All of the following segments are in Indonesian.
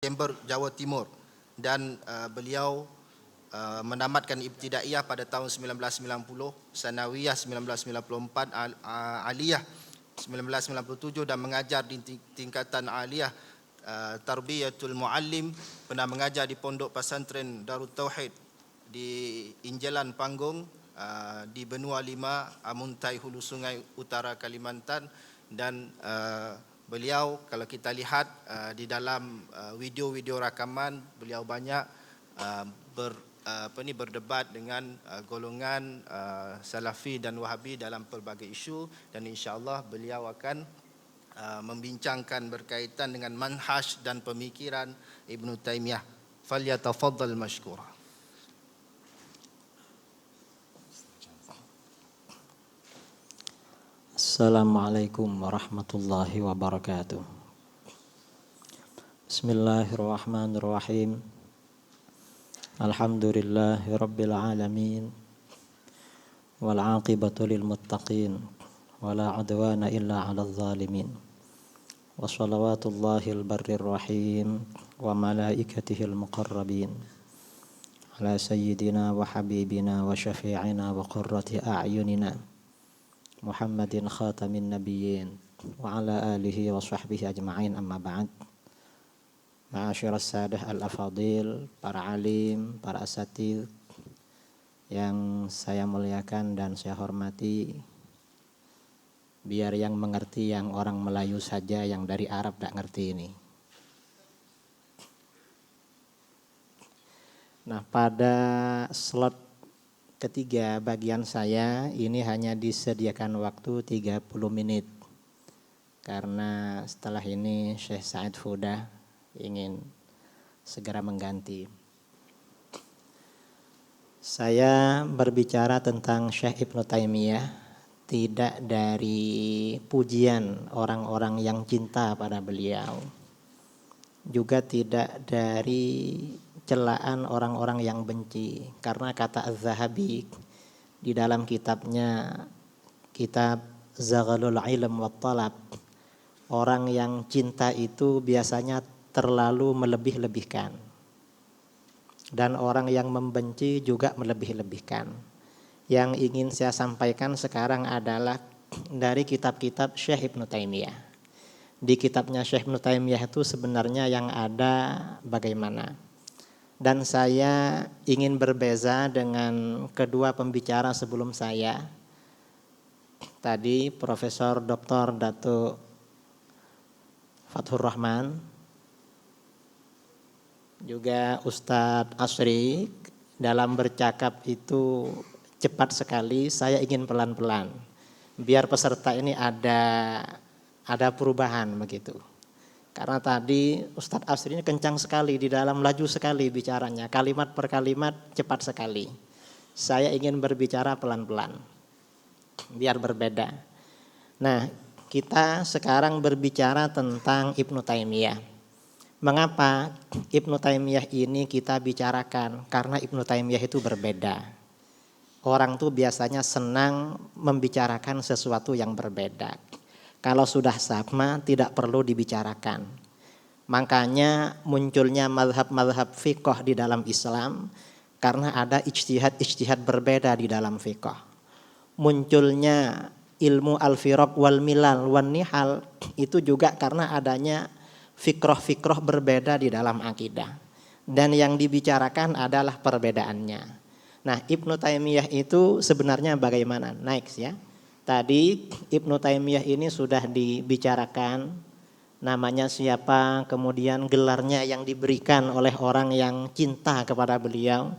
Jember, Jawa Timur, dan beliau menamatkan ibtidaiyah pada tahun 1990, sanawiyah 1994, aliyah 1997 dan mengajar di tingkatan aliyah tarbiyatul muallim, pernah mengajar di Pondok Pesantren Darut Tauhid di Injelan Panggung di Benua 5, Amuntai, Hulu Sungai Utara, Kalimantan. Dan beliau kalau kita lihat di dalam video-video rakaman, beliau banyak berdebat dengan golongan Salafi dan Wahabi dalam pelbagai isu, dan insya-Allah beliau akan membincangkan berkaitan dengan manhaj dan pemikiran Ibnu Taimiyah. Falyatafaddal mashkura. Assalamualaikum warahmatullahi wabarakatuh. Bismillahirrahmanirrahim. Alhamdulillahi rabbil alamin. Wal aqibatu lil muttaqin. Wala udwana illa 'alal zalimin. Wa shalawatullahil barrir rahim wa malaikatihil muqarrabin. Ala sayyidina wa habibina wa syafi'ina wa qurrati a'yunina Muhammadin khatamin nabiyyin wa ala alihi wa sahbihi ajma'in, amma ba'd. Ma'asyiras sadah al-afadil, para alim, para asatidz yang saya muliakan dan saya hormati. Biar yang mengerti yang orang Melayu saja, yang dari Arab tak ngerti ini. Nah, pada slot ketiga bagian saya ini hanya disediakan waktu 30 menit. Karena setelah ini Syekh Sa'id Fudah ingin segera mengganti. Saya berbicara tentang Syekh Ibnu Taimiyah tidak dari pujian orang-orang yang cinta pada beliau, juga tidak dari celaan orang-orang yang benci. Karena kata Az-Zahabi di dalam kitabnya, kitab Zaghalul Ilm wa Talab, orang yang cinta itu biasanya terlalu melebih-lebihkan, dan orang yang membenci juga melebih-lebihkan. Yang ingin saya sampaikan sekarang adalah dari kitab-kitab Syekh Ibnu Taimiyah. Di kitabnya Syekh Ibnu Taimiyah itu sebenarnya yang ada bagaimana. Dan saya ingin berbeza dengan kedua pembicara sebelum saya. Tadi Profesor Dr. Datuk Fathur Rahman, juga Ustadz Asri, dalam bercakap itu cepat sekali. Saya ingin pelan-pelan, biar peserta ini ada perubahan begitu. Karena tadi Ustadz Asri ini kencang sekali di dalam, laju sekali bicaranya, kalimat per kalimat cepat sekali. Saya ingin berbicara pelan-pelan, biar berbeda. Nah, kita sekarang berbicara tentang Ibnu Taimiyah. Mengapa Ibnu Taimiyah ini kita bicarakan? Karena Ibnu Taimiyah itu berbeda. Orang tuh biasanya senang membicarakan sesuatu yang berbeda. Kalau sudah sama tidak perlu dibicarakan. Makanya munculnya mazhab-mazhab fiqh di dalam Islam karena ada ijtihad berbeda di dalam fiqh. Munculnya ilmu al-firaq wal milal wan nihal itu juga karena adanya fikroh berbeda di dalam akidah. Dan yang dibicarakan adalah perbedaannya. Nah, Ibnu Taimiyah itu sebenarnya bagaimana? Next ya. Tadi Ibnu Taimiyah ini sudah dibicarakan, namanya siapa, kemudian gelarnya yang diberikan oleh orang yang cinta kepada beliau,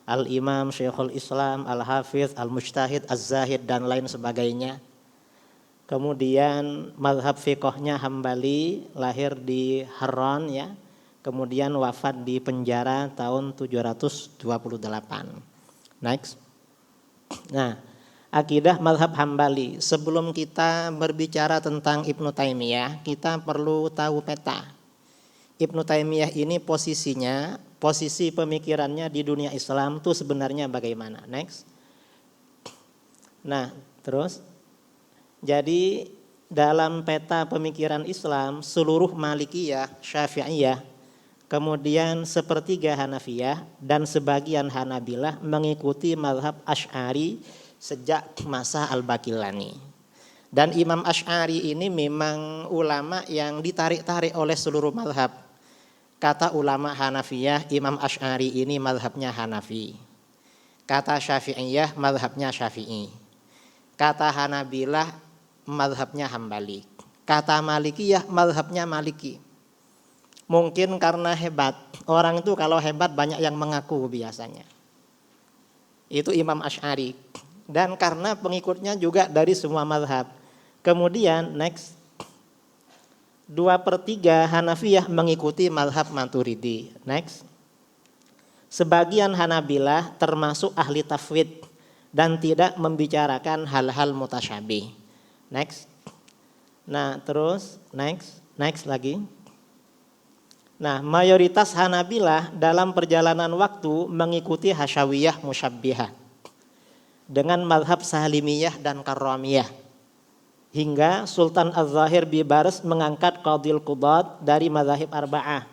Al-Imam, Syekhul Islam, Al-Hafidz, Al-Mujtahid, Az-Zahid dan lain sebagainya. Kemudian mazhab fiqhnya Hambali, lahir di Harran ya. Kemudian wafat di penjara tahun 728. Next. Nah, akidah mazhab Hambali. Sebelum kita berbicara tentang Ibnu Taimiyah, kita perlu tahu peta. Ibnu Taimiyah ini posisinya, posisi pemikirannya di dunia Islam itu sebenarnya bagaimana? Next. Nah, terus jadi dalam peta pemikiran Islam, seluruh Malikiyah, Syafi'iyah kemudian sepertiga Hanafiyah dan sebagian Hanabilah mengikuti mazhab Asy'ari sejak masa Al-Baqillani. Dan Imam Asy'ari ini memang ulama yang ditarik-tarik oleh seluruh mazhab. Kata ulama Hanafiyah, Imam Asy'ari ini mazhabnya Hanafi. Kata Syafi'iyah, mazhabnya Syafi'i. Kata Hanabilah, mazhabnya Hambali. Kata Malikiyah, mazhabnya Maliki. Mungkin karena hebat. Orang itu kalau hebat banyak yang mengaku biasanya. Itu Imam Asy'ari. Dan karena pengikutnya juga dari semua mazhab. Kemudian next. 2/3 Hanafiyah mengikuti mazhab Maturidi. Next. Sebagian Hanabilah termasuk ahli tafwid dan tidak membicarakan hal-hal mutasyabih. Next. Nah terus next lagi. Nah mayoritas Hanabilah dalam perjalanan waktu mengikuti Hasyawiyah Musyabbihah dengan mazhab Salimiyah dan Karramiyah. Hingga Sultan Az-Zahir Bibaris mengangkat Qadil Qudat dari mazahib arba'ah.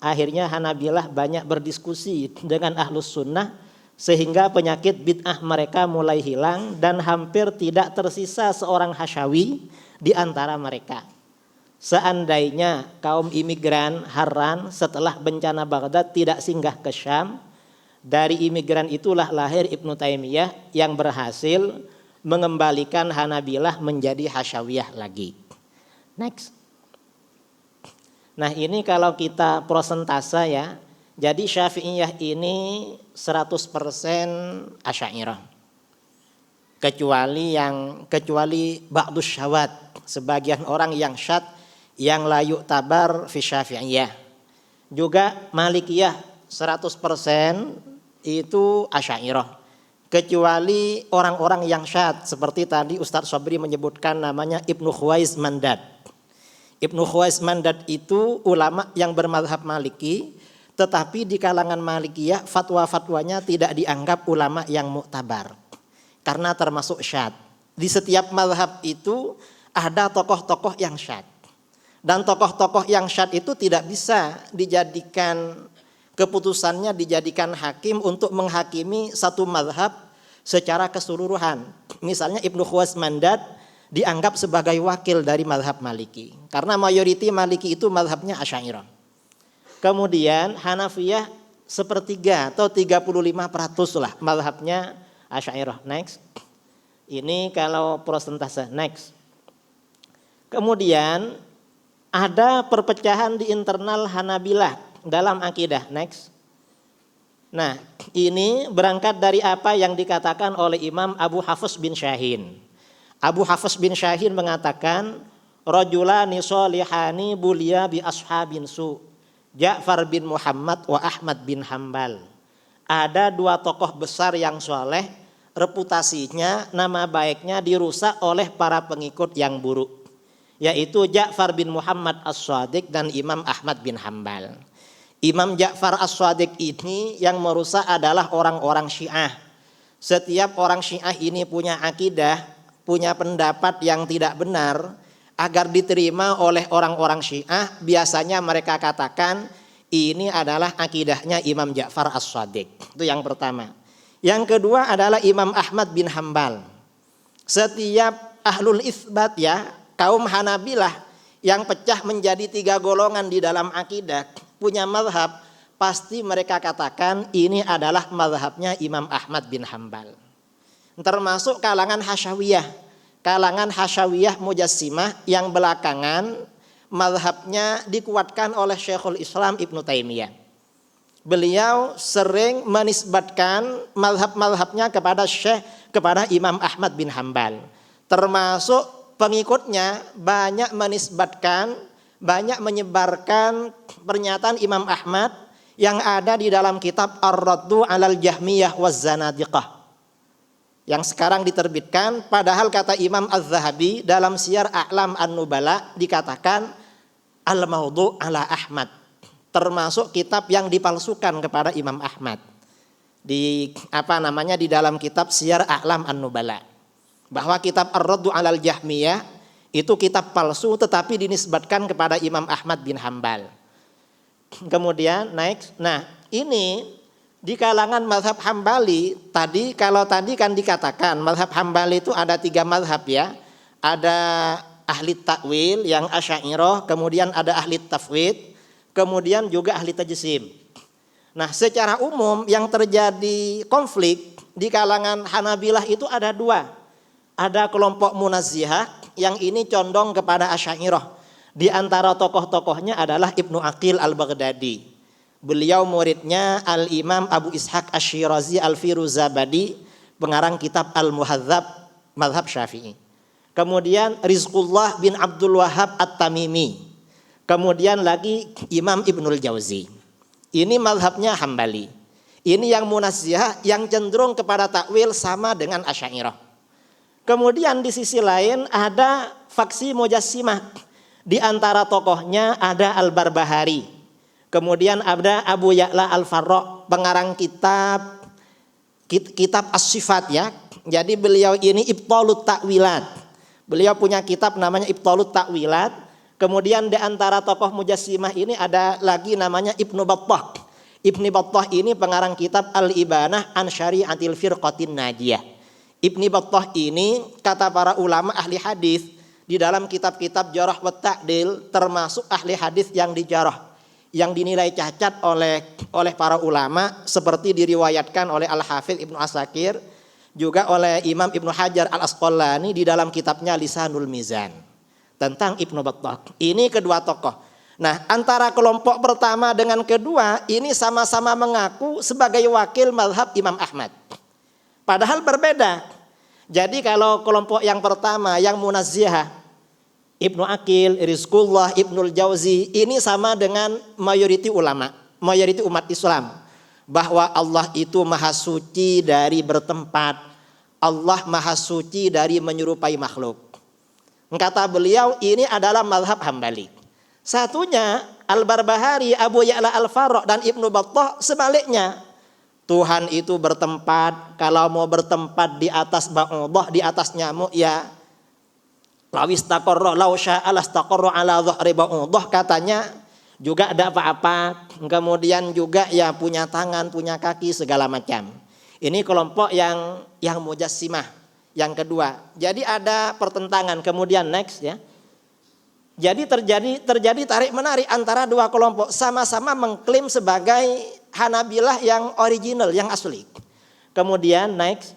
Akhirnya Hanabilah banyak berdiskusi dengan Ahlus Sunnah sehingga penyakit bid'ah mereka mulai hilang dan hampir tidak tersisa seorang Hasyawi di antara mereka. Seandainya kaum imigran Harran setelah bencana Baghdad tidak singgah ke Syam, dari imigran itulah lahir Ibnu Taimiyah yang berhasil mengembalikan Hanabilah menjadi Hasyawiyah lagi. Next. Nah ini kalau kita prosentase ya, jadi Syafi'iyah ini 100% Asy'ariyah. Kecuali ba'dus syawat, sebagian orang yang syad yang layu tabar fi Syafi'iyah. Juga Malikiyah 100% itu Asy'ariyah. Kecuali orang-orang yang syad seperti tadi Ustadz Sobri menyebutkan namanya Ibnu Khuwais Mandad. Ibnu Khuwais Mandad itu ulama yang bermazhab Maliki, tetapi di kalangan Malikiyah fatwa-fatwanya tidak dianggap ulama yang muktabar karena termasuk syad. Di setiap mazhab itu ada tokoh-tokoh yang syad. Dan tokoh-tokoh yang syad itu tidak bisa dijadikan keputusannya dijadikan hakim untuk menghakimi satu mazhab secara keseluruhan. Misalnya Ibnu Khuwais Mandad dianggap sebagai wakil dari mazhab Maliki. Karena mayoriti Maliki itu mazhabnya Asy'ariyah. Kemudian Hanafiyah 1/3 atau 35% lah mazhabnya Asy'ariyah. Next. Ini kalau persentase. Next. Kemudian ada perpecahan di internal Hanabilah dalam akidah. Next. Nah, ini berangkat dari apa yang dikatakan oleh Imam Abu Hafs bin Syahin. Abu Hafs bin Syahin mengatakan, rajulani sholihani bulia bi ashabin su, Ja'far bin Muhammad wa Ahmad bin Hambal. Ada dua tokoh besar yang soleh, reputasinya, nama baiknya dirusak oleh para pengikut yang buruk, yaitu Ja'far bin Muhammad As-Shadiq dan Imam Ahmad bin Hambal. Imam Ja'far As-Shadiq ini yang merusak adalah orang-orang Syiah. Setiap orang Syiah ini punya akidah, punya pendapat yang tidak benar, agar diterima oleh orang-orang Syiah, biasanya mereka katakan ini adalah akidahnya Imam Ja'far As-Shadiq. Itu yang pertama. Yang kedua adalah Imam Ahmad bin Hambal. Setiap ahlul itsbat ya, kaum Hanabilah yang pecah menjadi 3 golongan di dalam akidah, punya mazhab, pasti mereka katakan ini adalah mazhabnya Imam Ahmad bin Hambal. Termasuk kalangan Hasyawiyah. Kalangan Hasyawiyah Mujassimah yang belakangan mazhabnya dikuatkan oleh Syekhul Islam Ibnu Taimiyah. Beliau sering menisbatkan mazhab-mazhabnya kepada Imam Ahmad bin Hambal. Termasuk pengikutnya banyak menisbatkan, banyak menyebarkan pernyataan Imam Ahmad yang ada di dalam kitab Ar-Raddu 'alal Jahmiyah waz Zanadiqah yang sekarang diterbitkan, padahal kata Imam Az-Zahabi dalam Syiar A'lam An-Nubala dikatakan Al-Maudhu' ala Ahmad, termasuk kitab yang dipalsukan kepada Imam Ahmad. Di di dalam kitab Syiar A'lam An-Nubala, bahwa kitab Ar-Raddu 'alal Jahmiyah itu kitab palsu tetapi dinisbatkan kepada Imam Ahmad bin Hambal. Kemudian next. Nah, ini di kalangan mazhab Hambali kalau tadi kan dikatakan mazhab Hambali itu ada 3 mazhab ya. Ada ahli takwil yang Asy'ariyah, kemudian ada ahli tafwid, kemudian juga ahli tajsim. Nah, secara umum yang terjadi konflik di kalangan Hanabilah itu ada 2. Ada kelompok Munazzihah yang ini condong kepada Asy'ariyah. Di antara tokoh-tokohnya adalah Ibnu Aqil Al-Baghdadi. Beliau muridnya Al-Imam Abu Ishaq Asy-Syirazi Al-Firuzabadi, pengarang kitab Al-Muhadzab mazhab Syafi'i. Kemudian Rizqullah bin Abdul Wahhab At-Tamimi. Kemudian lagi Imam Ibnul Jauzi. Ini mazhabnya Hambali. Ini yang Munazzihah yang cenderung kepada takwil sama dengan Asy'ariyah. Kemudian di sisi lain ada faksi Mujassimah. Di antara tokohnya ada Al-Barbahari. Kemudian ada Abu Ya'la Al-Farra, pengarang kitab As-Sifat ya. Jadi beliau ini Ibtalut Ta'wilat. Beliau punya kitab namanya Ibtalut Ta'wilat. Kemudian di antara tokoh Mujassimah ini ada lagi namanya Ibnu Battah. Ibnu Battah ini pengarang kitab Al-Ibanah an Syari'atil Firqatin Najiyah. Ibnu Battah ini kata para ulama ahli hadis di dalam kitab-kitab Jarh wa Ta'dil termasuk ahli hadis yang dijarah, yang dinilai cacat oleh para ulama, seperti diriwayatkan oleh Al-Hafidz Ibnu Asakir, juga oleh Imam Ibnu Hajar Al-Asqalani di dalam kitabnya Lisanul Mizan tentang Ibnu Battah. Ini kedua tokoh. Nah, antara kelompok pertama dengan kedua ini sama-sama mengaku sebagai wakil mazhab Imam Ahmad. Padahal berbeda. Jadi kalau kelompok yang pertama yang Munazzihah, Ibnu Aqil, Rizqullah, Ibnul Jauzi, ini sama dengan mayoriti ulama, mayoriti umat Islam. Bahwa Allah itu maha suci dari bertempat. Allah maha suci dari menyerupai makhluk. Kata beliau ini adalah mazhab Hambali. Satunya Al-Barbahari, Abu Ya'la Al-Farra dan Ibnu Battah sebaliknya. Tuhan itu bertempat, kalau mau bertempat di atas ba'udah, di atas nyamuk ya lawistaqarra law syaa lastaqarra ala dhahri ba'udah, katanya juga ada apa-apa. Kemudian juga ya punya tangan, punya kaki, segala macam. Ini kelompok yang Mujassimah yang kedua. Jadi ada pertentangan. Kemudian next ya. Jadi terjadi tarik menarik antara 2 kelompok, sama-sama mengklaim sebagai Hanabilah yang original, yang asli. Kemudian next.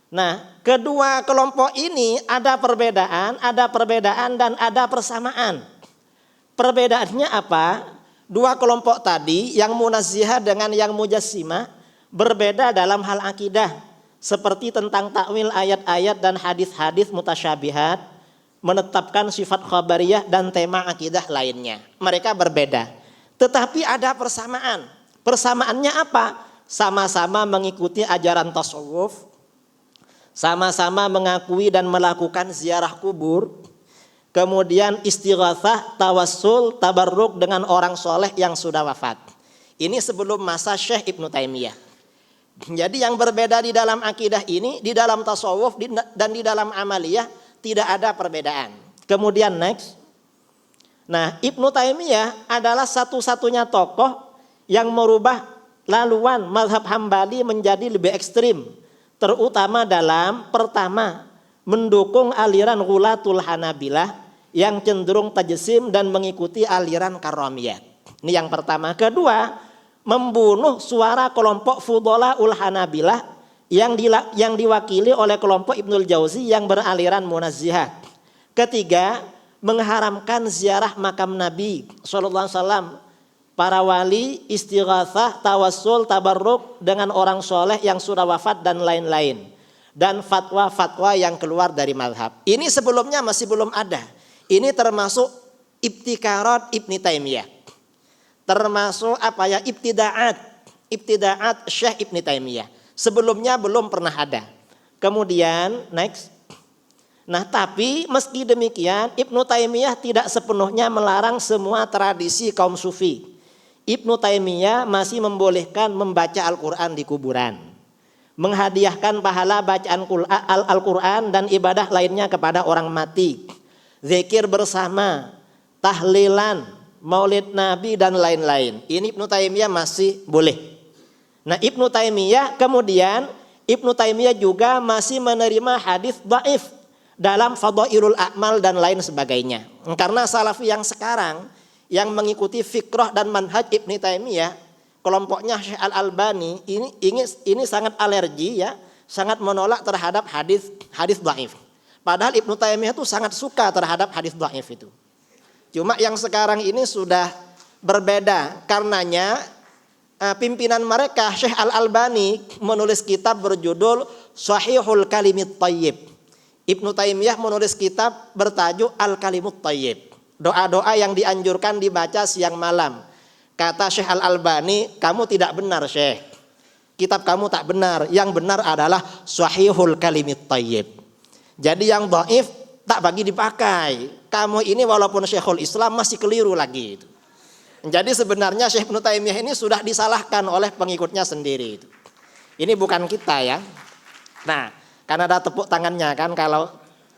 Nah, kedua kelompok ini ada perbedaan dan ada persamaan. Perbedaannya apa? 2 kelompok tadi yang Munazzihah dengan yang Mujassimah berbeda dalam hal akidah, seperti tentang takwil ayat-ayat dan hadis-hadis mutasyabihat, menetapkan sifat khabariyah dan tema akidah lainnya. Mereka berbeda. Tetapi ada persamaan. Persamaannya apa? Sama-sama mengikuti ajaran tasawuf, sama-sama mengakui dan melakukan ziarah kubur. Kemudian istighatsah, tawassul, tabarruk dengan orang soleh yang sudah wafat. Ini sebelum masa Syekh Ibnu Taimiyah. Jadi yang berbeda di dalam akidah ini, di dalam tasawuf dan di dalam amaliyah tidak ada perbedaan. Kemudian next. Nah, Ibnu Taimiyah adalah satu-satunya tokoh yang merubah laluan mazhab Hambali menjadi lebih ekstrim. Terutama dalam pertama, mendukung aliran Ghulatul Hanabilah yang cenderung tajsim dan mengikuti aliran Karramiyah. Ini yang pertama. Kedua, membunuh suara kelompok Fudhala'ul Hanabilah yang diwakili oleh kelompok Ibnul Jauzi yang beraliran Munazzihah. Ketiga, mengharamkan ziarah makam Nabi sallallahu alaihi wasallam, para wali, istighatsah, tawassul, tabarruk dengan orang soleh yang sudah wafat dan lain-lain. Dan fatwa-fatwa yang keluar dari mazhab. Ini sebelumnya masih belum ada. Ini termasuk ibtikarat Ibnu Taimiyah. Termasuk ibtida'at Syekh Ibnu Taimiyah. Sebelumnya belum pernah ada. Kemudian next. Nah, tapi meski demikian Ibnu Taimiyah tidak sepenuhnya melarang semua tradisi kaum sufi. Ibnu Taimiyah masih membolehkan membaca Al-Qur'an di kuburan, menghadiahkan pahala bacaan Al-Qur'an dan ibadah lainnya kepada orang mati, zikir bersama, tahlilan, Maulid Nabi dan lain-lain. Ini Ibnu Taimiyah masih boleh. Nah, Ibnu Taimiyah kemudian Ibnu Taimiyah juga masih menerima hadis dhaif dalam Fadhailul A'mal dan lain sebagainya. Karena Salafi yang sekarang yang mengikuti fikrah dan manhaj Ibnu Taimiyah, kelompoknya Syekh Al-Albani ini sangat alergi ya, sangat menolak terhadap hadis dhaif. Padahal Ibnu Taimiyah itu sangat suka terhadap hadis dhaif itu. Cuma yang sekarang ini sudah berbeda, karenanya pimpinan mereka Syekh Al-Albani menulis kitab berjudul Shahihul Kalimit Thayyib. Ibnu Taimiyah menulis kitab bertajuk Al-Kalimut Thayyib. Doa-doa yang dianjurkan dibaca siang malam. Kata Syekh Al-Albani, kamu tidak benar Syekh. Kitab kamu tak benar. Yang benar adalah Shahihul Kalimit Thayyib. Jadi yang dhaif tak bagi dipakai. Kamu ini walaupun Syekhul Islam masih keliru lagi. Jadi sebenarnya Syekh Ibnu Taimiyah ini sudah disalahkan oleh pengikutnya sendiri. Ini bukan kita ya. Nah, karena ada tepuk tangannya kan kalau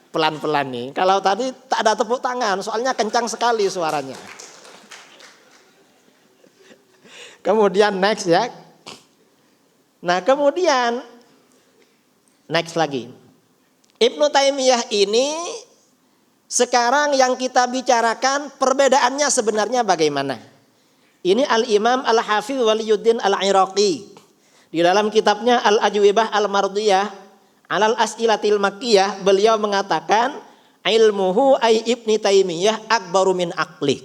pelan-pelan nih. Kalau tadi tak ada tepuk tangan, soalnya kencang sekali suaranya. Kemudian next ya. Nah, kemudian next lagi. Ibnu Taimiyah ini sekarang yang kita bicarakan perbedaannya sebenarnya bagaimana? Ini Al-Imam Al-Hafidz Waliyuddin Al-Iraqi di dalam kitabnya Al-Ajwibah Al-Mardiyah Alal As'ilatil Makkiyah, beliau mengatakan ilmuhu ay Ibnu Taimiyah akbaru min aqli.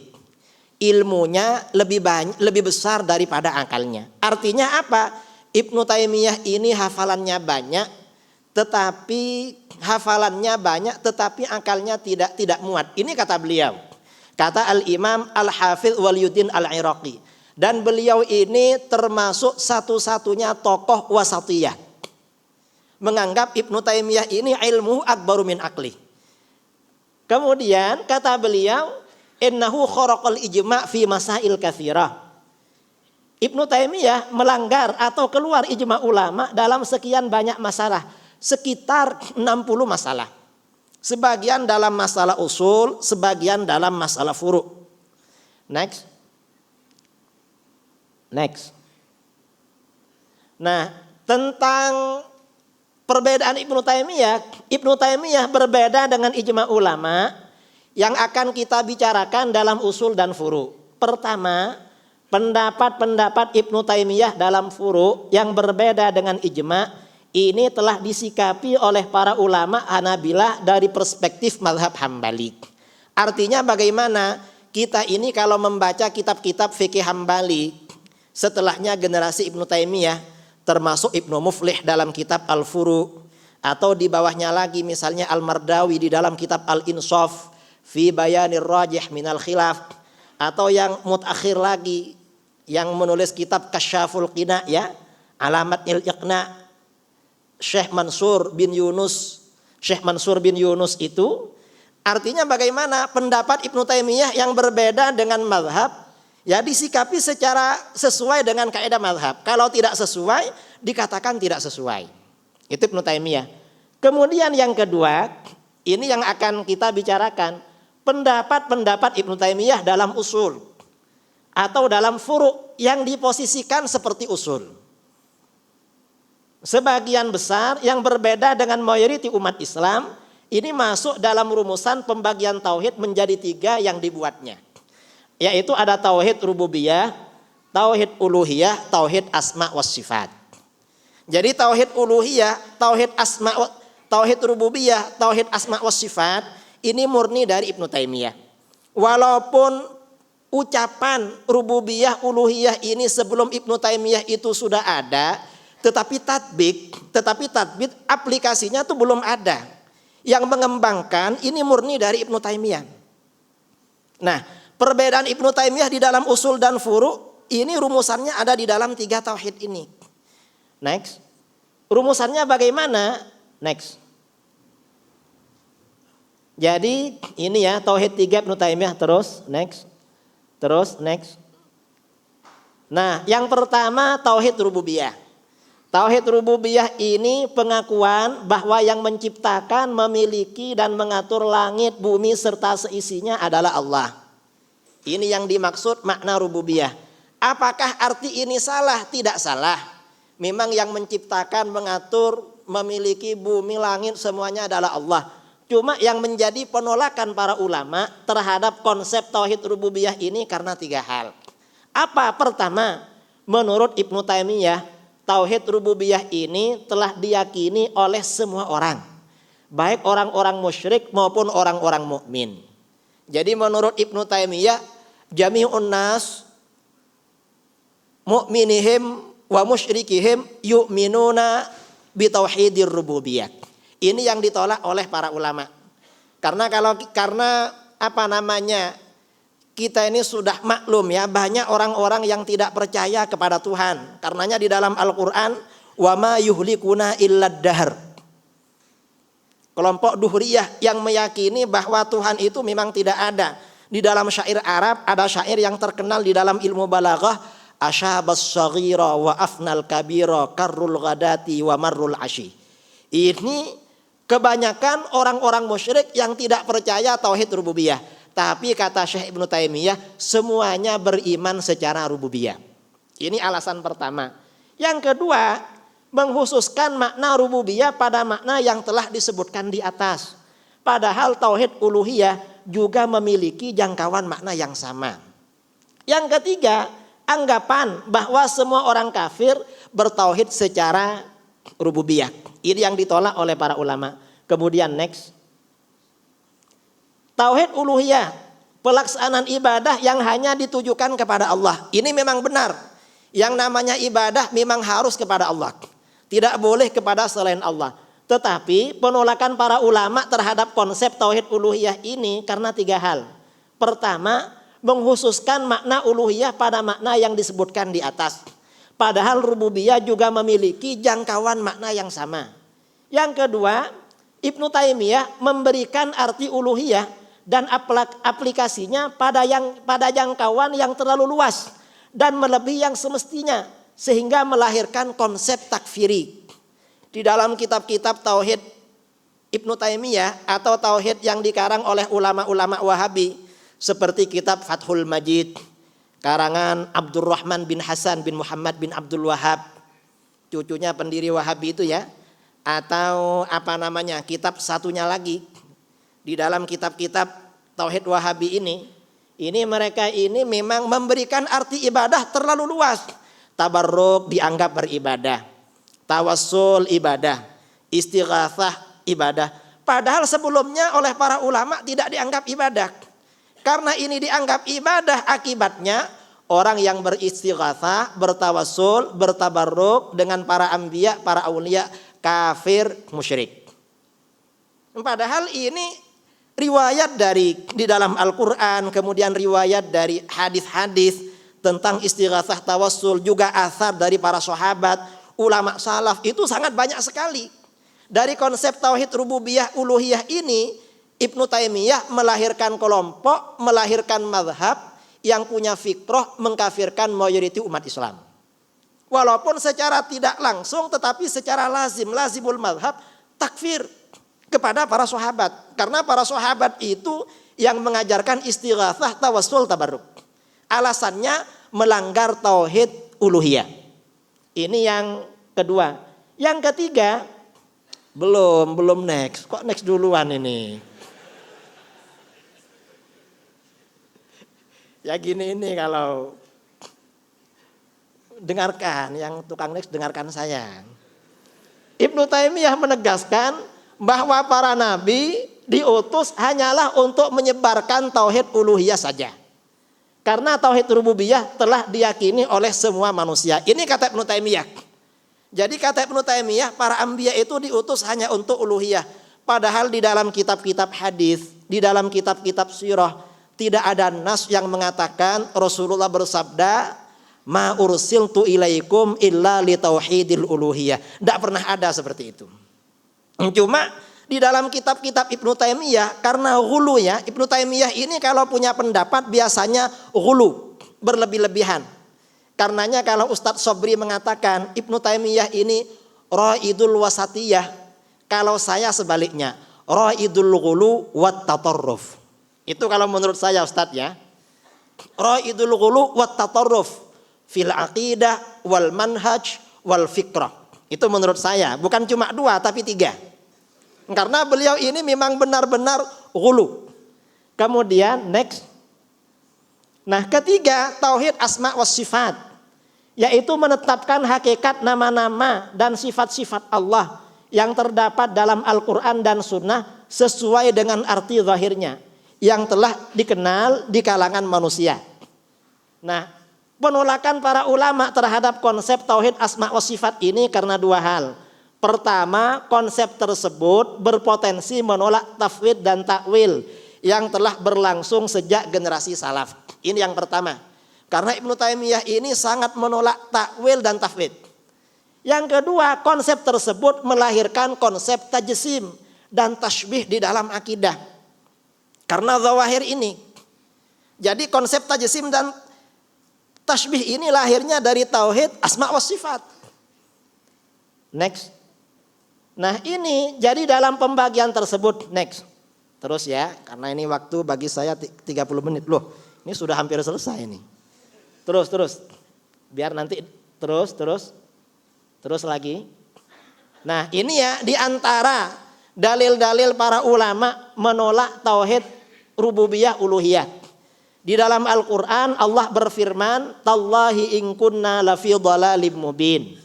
Ilmunya lebih besar daripada akalnya. Artinya apa? Ibnu Taimiyah ini hafalannya banyak, tetapi akalnya tidak muat. Ini kata beliau. Kata Al-Imam Al-Hafidz Waliyuddin Al-Iraqi. Dan beliau ini termasuk satu-satunya tokoh wasatiyah. Menganggap Ibnu Taimiyah ini ilmu akbaru min aqli. Kemudian kata beliau, innahu kharaqal ijma' fi masail katsirah. Ibnu Taimiyah melanggar atau keluar ijma' ulama dalam sekian banyak masalah. Sekitar 60 masalah. Sebagian dalam masalah usul, sebagian dalam masalah furu'. Next. Nah, tentang perbedaan Ibnu Taimiyah berbeda dengan ijma' ulama yang akan kita bicarakan dalam usul dan furu'. Pertama, pendapat Ibnu Taimiyah dalam furu' yang berbeda dengan ijma' ini telah disikapi oleh para ulama Hanabilah dari perspektif mazhab Hambali. Artinya bagaimana? Kita ini kalau membaca kitab-kitab fikih Hambali, setelahnya generasi Ibnu Taimiyah, termasuk Ibnu Muflih dalam kitab Al-Furu', atau di bawahnya lagi misalnya Al-Mardawi di dalam kitab Al-Insaf fi bayanir rajih minal khilaf, atau yang mutakhir lagi yang menulis kitab Kasyaful Qina ya, Alamat Il-Iqna, Syekh Mansur bin Yunus itu artinya bagaimana pendapat Ibnu Taimiyah yang berbeda dengan mazhab ya disikapi secara sesuai dengan kaidah mazhab. Kalau tidak sesuai dikatakan tidak sesuai. Itu Ibnu Taimiyah. Kemudian yang kedua, ini yang akan kita bicarakan, pendapat Ibnu Taimiyah dalam usul atau dalam furu' yang diposisikan seperti usul. Sebagian besar yang berbeda dengan mayoriti umat Islam ini masuk dalam rumusan pembagian tauhid menjadi 3 yang dibuatnya. Yaitu ada tauhid rububiyah, tauhid uluhiyah, tauhid asma was sifat. Jadi tauhid uluhiyah, tauhid rububiyah, tauhid asma was sifat ini murni dari Ibnu Taimiyah. Walaupun ucapan rububiyah, uluhiyah ini sebelum Ibnu Taimiyah itu sudah ada, tetapi tatbik aplikasinya itu belum ada. Yang mengembangkan ini murni dari Ibnu Taimiyah. Nah, perbedaan Ibnu Taimiyah di dalam usul dan furu' ini rumusannya ada di dalam 3 tauhid ini. Next. Rumusannya bagaimana? Next. Jadi ini ya tauhid 3 Ibnu Taimiyah terus next. Nah, yang pertama tauhid rububiyah. Tauhid rububiyah ini pengakuan bahwa yang menciptakan, memiliki dan mengatur langit, bumi serta seisinya adalah Allah. Ini yang dimaksud makna rububiyah. Apakah arti ini salah? Tidak salah. Memang yang menciptakan, mengatur, memiliki bumi, langit semuanya adalah Allah. Cuma yang menjadi penolakan para ulama terhadap konsep tauhid rububiyah ini karena 3 hal. Apa? Pertama, menurut Ibnu Taimiyah, tauhid rububiyah ini telah diyakini oleh semua orang, baik orang-orang musyrik maupun orang-orang mukmin. Jadi menurut Ibnu Taimiyah, jami'un nas mu'minihim wa musyrikihim yu'minuna bitauhidir rububiyah. Ini yang ditolak oleh para ulama. Karena kita ini sudah maklum ya, banyak orang-orang yang tidak percaya kepada Tuhan. Karenanya di dalam Al-Qur'an, wa ma yuhlikuna illad dahr. Kelompok Duhriyah yang meyakini bahwa Tuhan itu memang tidak ada. Di dalam syair Arab ada syair yang terkenal di dalam ilmu balaghah, asyabas saghira wa afnal kabira karrul ghadati wa marrul ashi. Ini kebanyakan orang-orang musyrik yang tidak percaya tauhid rububiyah. Tapi kata Syekh Ibnu Taimiyah, semuanya beriman secara rububiyah. Ini alasan pertama. Yang kedua, menghususkan makna rububiyah pada makna yang telah disebutkan di atas. Padahal tauhid uluhiyah juga memiliki jangkauan makna yang sama. Yang ketiga, anggapan bahwa semua orang kafir bertauhid secara rububiyah. Ini yang ditolak oleh para ulama. Kemudian next. Tauhid uluhiyah, pelaksanaan ibadah yang hanya ditujukan kepada Allah. Ini memang benar. Yang namanya ibadah memang harus kepada Allah. Tidak boleh kepada selain Allah. Tetapi penolakan para ulama terhadap konsep tauhid uluhiyah ini karena 3 hal. Pertama, menghususkan makna uluhiyah pada makna yang disebutkan di atas. Padahal rububiyah juga memiliki jangkauan makna yang sama. Yang kedua, Ibnu Taimiyah memberikan arti uluhiyah dan aplikasinya pada jangkauan yang terlalu luas dan melebihi yang semestinya sehingga melahirkan konsep takfiri. Di dalam kitab-kitab tauhid Ibnu Taimiyah atau tauhid yang dikarang oleh ulama-ulama Wahabi seperti kitab Fathul Majid karangan Abdurrahman bin Hasan bin Muhammad bin Abdul Wahab, cucunya pendiri Wahabi itu ya, atau kitab satunya lagi di dalam kitab-kitab tauhid Wahabi ini mereka ini memang memberikan arti ibadah terlalu luas. Tabarruk dianggap beribadah, tawassul ibadah, istighatsah ibadah. Padahal sebelumnya oleh para ulama tidak dianggap ibadah. Karena ini dianggap ibadah, akibatnya orang yang beristighatsah, bertawassul, bertabarruk dengan para anbiya, para aulia, kafir, musyrik. Padahal ini riwayat di dalam Al-Quran, kemudian riwayat dari hadis-hadis tentang istighatsah, tawassul, juga athar dari para sahabat, ulama salaf itu sangat banyak sekali. Dari konsep tauhid rububiyah uluhiyah ini, Ibnu Taimiyah melahirkan kelompok, melahirkan mazhab yang punya fikrah mengkafirkan mayoritas umat Islam. Walaupun secara tidak langsung tetapi secara lazimul mazhab takfir kepada para sahabat. Karena para sahabat itu yang mengajarkan istighatsah, tawassul, tabarruk. Alasannya melanggar tauhid uluhiyah. Ini yang kedua. Yang ketiga, belum next. Kok next duluan ini? Ya gini ini kalau dengarkan, yang tukang next dengarkan saya. Ibnu Taimiyah menegaskan bahwa para nabi diutus hanyalah untuk menyebarkan tauhid uluhiyah saja. Karena tauhid rububiyah telah diyakini oleh semua manusia. Ini kata Ibnu Taimiyah. Jadi kata Ibnu Taimiyah, para anbiya itu diutus hanya untuk uluhiyah. Padahal di dalam kitab-kitab hadis, di dalam kitab-kitab sirah, tidak ada nas yang mengatakan Rasulullah bersabda, ma ursiltu ilaikum illa li tauhidil uluhiyah. Tidak pernah ada seperti itu. Cuma di dalam kitab-kitab Ibnu Taimiyah, karena ghulu ya, Ibnu Taimiyah ini kalau punya pendapat biasanya ghulu, berlebih-lebihan. Karenanya kalau Ustadz Sobri mengatakan Ibnu Taimiyah ini raidul wasatiyah, kalau saya sebaliknya raidul ghulu wat tatarruf. Itu kalau menurut saya Ustadz ya. Raidul ghulu wat tatarruf fil aqidah wal manhaj wal fikrah. Itu menurut saya, bukan cuma 2 tapi 3. Karena beliau ini memang benar-benar ghulu. Kemudian next. Nah, ketiga, tauhid asma was sifat, yaitu menetapkan hakikat nama-nama dan sifat-sifat Allah yang terdapat dalam Al-Quran dan Sunnah sesuai dengan arti zahirnya yang telah dikenal di kalangan manusia. Nah, penolakan para ulama terhadap konsep tauhid asma wa sifat ini karena 2 hal. Pertama, konsep tersebut berpotensi menolak tafwid dan takwil yang telah berlangsung sejak generasi salaf. Ini yang pertama. Karena Ibnu Taimiyah ini sangat menolak takwil dan tafwid. Yang kedua, konsep tersebut melahirkan konsep tajsim dan tasybih di dalam akidah. Karena zawahir ini. Jadi konsep tajsim dan tasybih ini lahirnya dari tauhid asma wa sifat. Next. Nah, ini jadi dalam pembagian tersebut next. Terus ya, karena ini waktu bagi saya 30 menit loh. Ini sudah hampir selesai nih. Terus. Biar nanti terus lagi. Nah, ini ya di antara dalil-dalil para ulama menolak tauhid rububiyah uluhiyah. Di dalam Al-Qur'an Allah berfirman, "Tallahi in kunna lafi dhalalim mubin,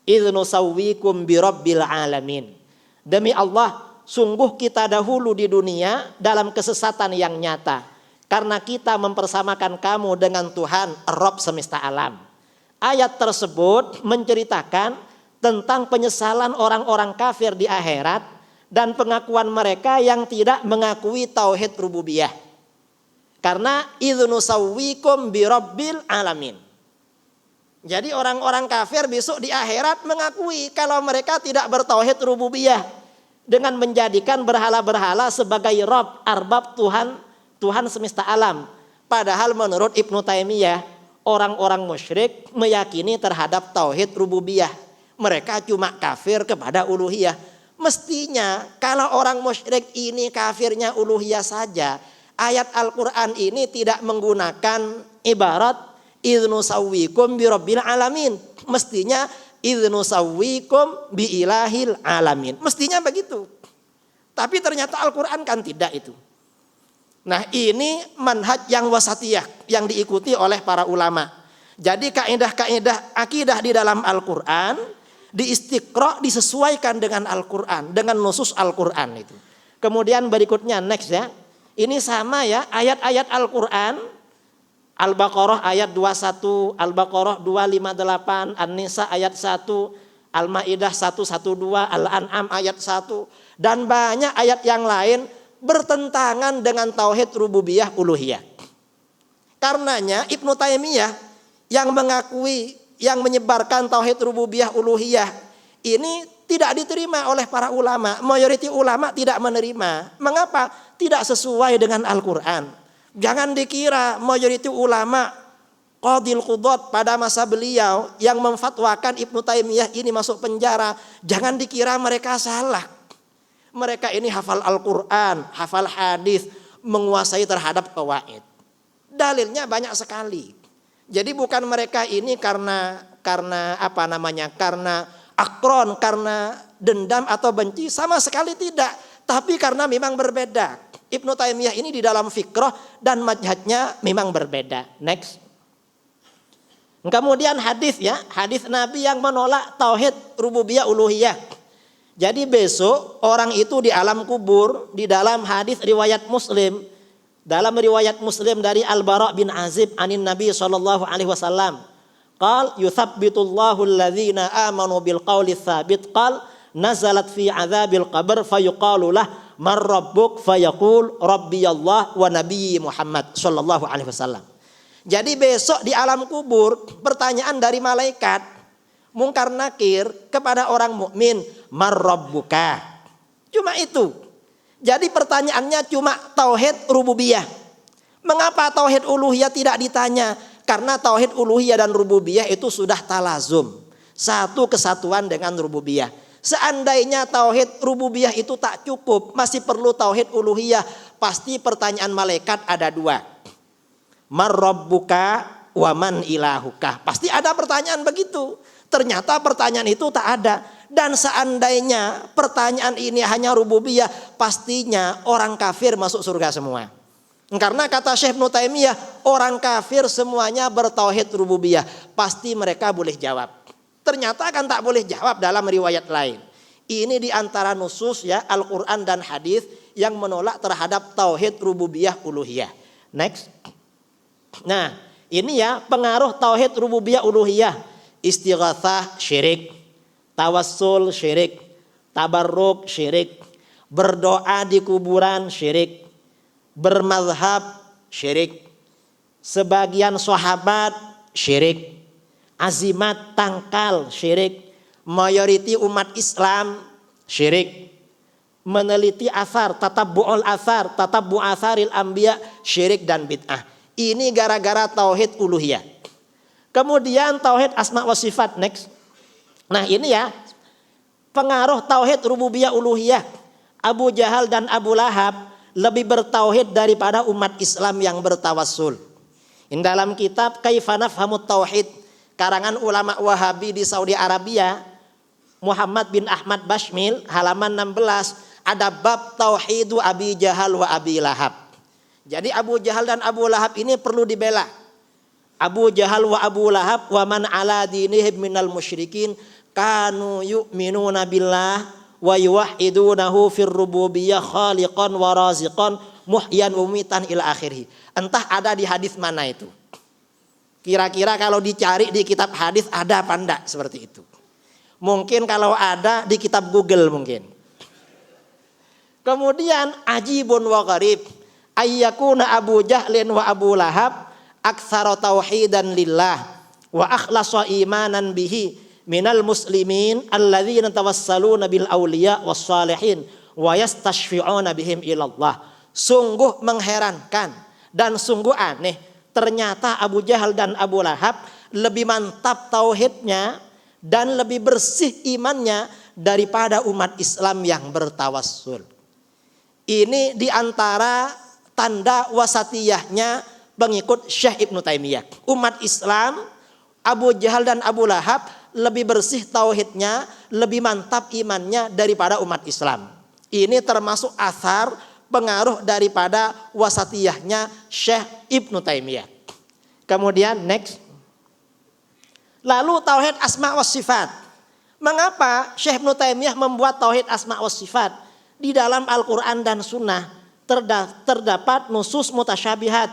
idz nusawwikum birabbil alamin." Demi Allah, sungguh kita dahulu di dunia dalam kesesatan yang nyata, karena kita mempersamakan kamu dengan Tuhan Rabb semesta alam. Ayat tersebut menceritakan tentang penyesalan orang-orang kafir di akhirat dan pengakuan mereka yang tidak mengakui tauhid rububiyah. Karena idz nusawwikum birabbil alamin. Jadi orang-orang kafir besok di akhirat mengakui kalau mereka tidak bertauhid rububiyah dengan menjadikan berhala-berhala sebagai Rabb, arbab, Tuhan semesta alam. Padahal menurut Ibnu Taimiyah, orang-orang musyrik meyakini terhadap tauhid rububiyah. Mereka cuma kafir kepada uluhiyah. Mestinya kalau orang musyrik ini kafirnya uluhiyah saja, ayat Al-Quran ini tidak menggunakan ibarat idz nusawwikum birabbil alamin. Mestinya idz nusawwikum biilahil alamin. Mestinya begitu. Tapi ternyata Al-Quran kan tidak itu. Nah, ini manhaj yang wasatiyah yang diikuti oleh para ulama. Jadi kaidah-kaidah akidah di dalam Al-Quran diistiqra, disesuaikan dengan Al-Quran, dengan nusus Al-Quran itu. Kemudian berikutnya next ya. Ini sama ya, ayat-ayat Al-Quran. Al-Baqarah ayat 21, Al-Baqarah 258, An-Nisa ayat 1, Al-Maidah 112, Al-An'am ayat 1, dan banyak ayat yang lain bertentangan dengan tauhid rububiyah uluhiyah. Karenanya Ibnu Taimiyah yang mengakui, yang menyebarkan tauhid rububiyah uluhiyah ini tidak diterima oleh para ulama. Mayoriti ulama tidak menerima. Mengapa? Tidak sesuai dengan Al-Quran. Jangan dikira mayoriti ulama qadil qudat pada masa beliau yang memfatwakan Ibnu Taimiyah ini masuk penjara. Jangan dikira mereka salah. Mereka ini hafal Al-Quran, hafal hadis, menguasai terhadap qawaid. Dalilnya banyak sekali. Jadi bukan mereka ini karena apa namanya? Karena akron, karena dendam atau benci, sama sekali tidak. Tapi karena memang berbeda. Ibnu Taimiyah ini di dalam fikrah dan manhajnya memang berbeda. Next. Kemudian hadis ya, hadis Nabi yang menolak tauhid rububiyah uluhiyah. Jadi besok orang itu di alam kubur, di dalam hadis riwayat Muslim, dalam riwayat Muslim dari Al-Bara bin Azib anin Nabi sallallahu alaihi wasallam, qal yuthabbitullahu alladhina amanu bil qawli tsabit, qal nazalat fi adzabil qabr fayuqalu lah man rabbuk fayaqul rabbiyallah wa nabiyyi Muhammad sallallahu alaihi wasallam. Jadi besok di alam kubur pertanyaan dari malaikat Mungkar Nakir kepada orang mukmin, man rabbuka. Cuma itu. Jadi pertanyaannya cuma tauhid rububiyah. Mengapa tauhid uluhiyah tidak ditanya? Karena tauhid uluhiyah dan rububiyah itu sudah talazum, satu kesatuan dengan rububiyah. Seandainya tauhid rububiyah itu tak cukup, masih perlu tauhid uluhiyah, pasti pertanyaan malaikat ada dua. marrabbuka wa man ilahuka. Pasti ada pertanyaan begitu. Ternyata pertanyaan itu tak ada. Dan seandainya pertanyaan ini hanya rububiyah, pastinya orang kafir masuk surga semua. Karena kata Syekh Ibnu Taimiyah, orang kafir semuanya bertauhid rububiyah. Pasti mereka boleh jawab. Ternyata kan tak boleh jawab dalam riwayat lain. Ini di antara nusus ya Al-Quran dan hadis yang menolak terhadap tauhid rububiyah uluhiyah. Next. Nah, ini ya pengaruh tauhid rububiyah uluhiyah. Istighatsah syirik, tawassul syirik, tabarruk syirik, berdoa di kuburan syirik, bermazhab syirik, sebagian sahabat syirik, azimat tangkal syirik, mayoriti umat Islam syirik, meneliti asar, tatabbu'ul asar, tatabbu' asaril anbiya syirik dan bid'ah. Ini gara-gara tauhid uluhiyah. Kemudian tauhid asma wa sifat. Next. Nah ini ya pengaruh tauhid rububiyah uluhiyah. Abu Jahal dan Abu Lahab lebih bertauhid daripada umat Islam yang bertawassul. In dalam kitab Kaifa Nafhamut Tauhid karangan ulama Wahabi di Saudi Arabia, Muhammad bin Ahmad Bashmil, halaman 16, ada bab tauhidu Abi Jahal wa Abi Lahab. Jadi Abu Jahal dan Abu Lahab ini perlu dibela. Abu Jahal wa Abu Lahab wa man ala dinihim minal musyrikin kanu yu'minuna billah wa yuwahhidunahu fir rububiyyah khaliqan wa raziqan muhyan wa mumitan ila akhirih. Entah ada di hadis mana itu. Kira-kira kalau dicari di kitab hadis ada apa enggak seperti itu. Mungkin kalau ada di kitab Google mungkin. Kemudian ajibun wa gharib ayyakuna Abu Jahlin wa Abu Lahab aktsara tauhidan lillah wa akhlasa imanan bihi minal muslimin alladzina tawassaluna bil auliya was salihin wa yastashfi'una bihim ilallah. Sungguh mengherankan dan sungguh aneh, ternyata Abu Jahal dan Abu Lahab lebih mantap tauhidnya dan lebih bersih imannya daripada umat Islam yang bertawassul. Ini diantara tanda wasatiyahnya pengikut Syekh Ibnu Taimiyah. Umat Islam, Abu Jahal dan Abu Lahab lebih bersih tauhidnya, lebih mantap imannya daripada umat Islam. Ini termasuk asar pengaruh daripada wasatiyahnya Syekh Ibnu Taimiyah. Kemudian next. Lalu tauhid asma wa sifat. Mengapa Syekh Ibnu Taimiyah membuat tauhid asma wa sifat? Di dalam Al-Quran dan Sunnah terdapat nusus mutasyabihat